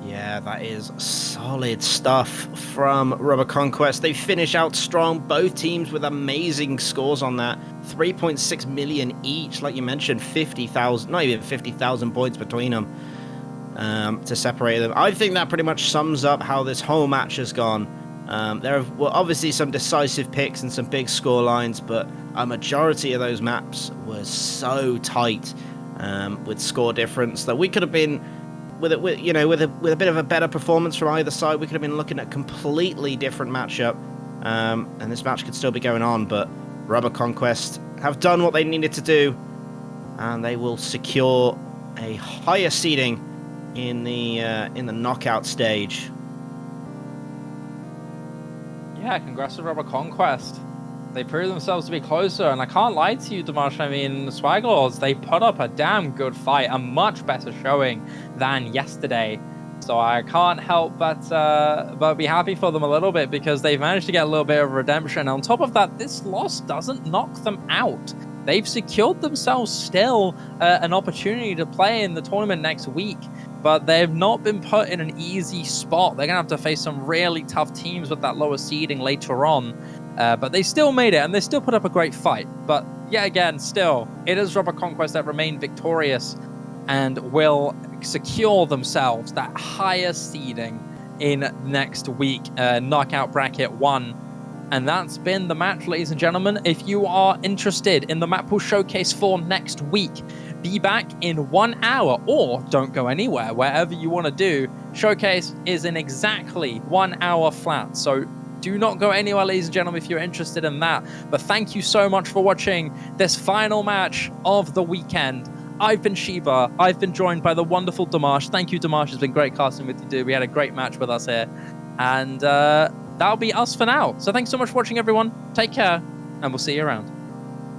Yeah, that is solid stuff from Rubber Conquest. They finish out strong, both teams with amazing scores on that. 3.6 million each, like you mentioned, 50,000, not even 50,000 points between them. to separate them. I think that pretty much sums up how this whole match has gone. There were obviously some decisive picks and some big score lines, but a majority of those maps were so tight with score difference that we could have been, with a bit of a better performance from either side, we could have been looking at a completely different matchup, and this match could still be going on. But Rubber Conquest have done what they needed to do, and they will secure a higher seeding in the knockout stage. Yeah, congrats to Rubber Conquest. They proved themselves to be closer, and I can't lie to you, Dimash. I mean, the SWAGLORDS, they put up a damn good fight, a much better showing than yesterday. So I can't help but be happy for them a little bit, because they've managed to get a little bit of redemption. On top of that, this loss doesn't knock them out. They've secured themselves still an opportunity to play in the tournament next week, but they've not been put in an easy spot. They're going to have to face some really tough teams with that lower seeding later on. But they still made it, and they still put up a great fight. But yeah, again, still, it is Rubber Conquest that remain victorious and will secure themselves that higher seeding in next week, knockout bracket 1. And that's been the match, ladies and gentlemen. If you are interested in the Map Pool Showcase for next week, be back in 1 hour, or don't go anywhere, wherever you want to do. Showcase is in exactly 1 hour flat, so do not go anywhere, ladies and gentlemen, if you're interested in that. But thank you so much for watching this final match of the weekend. I've been Sheba. I've been joined by the wonderful Dimash. Thank you, Dimash. It's been great casting with you, dude. We had a great match with us here. And that'll be us for now. So thanks so much for watching, everyone. Take care, and we'll see you around.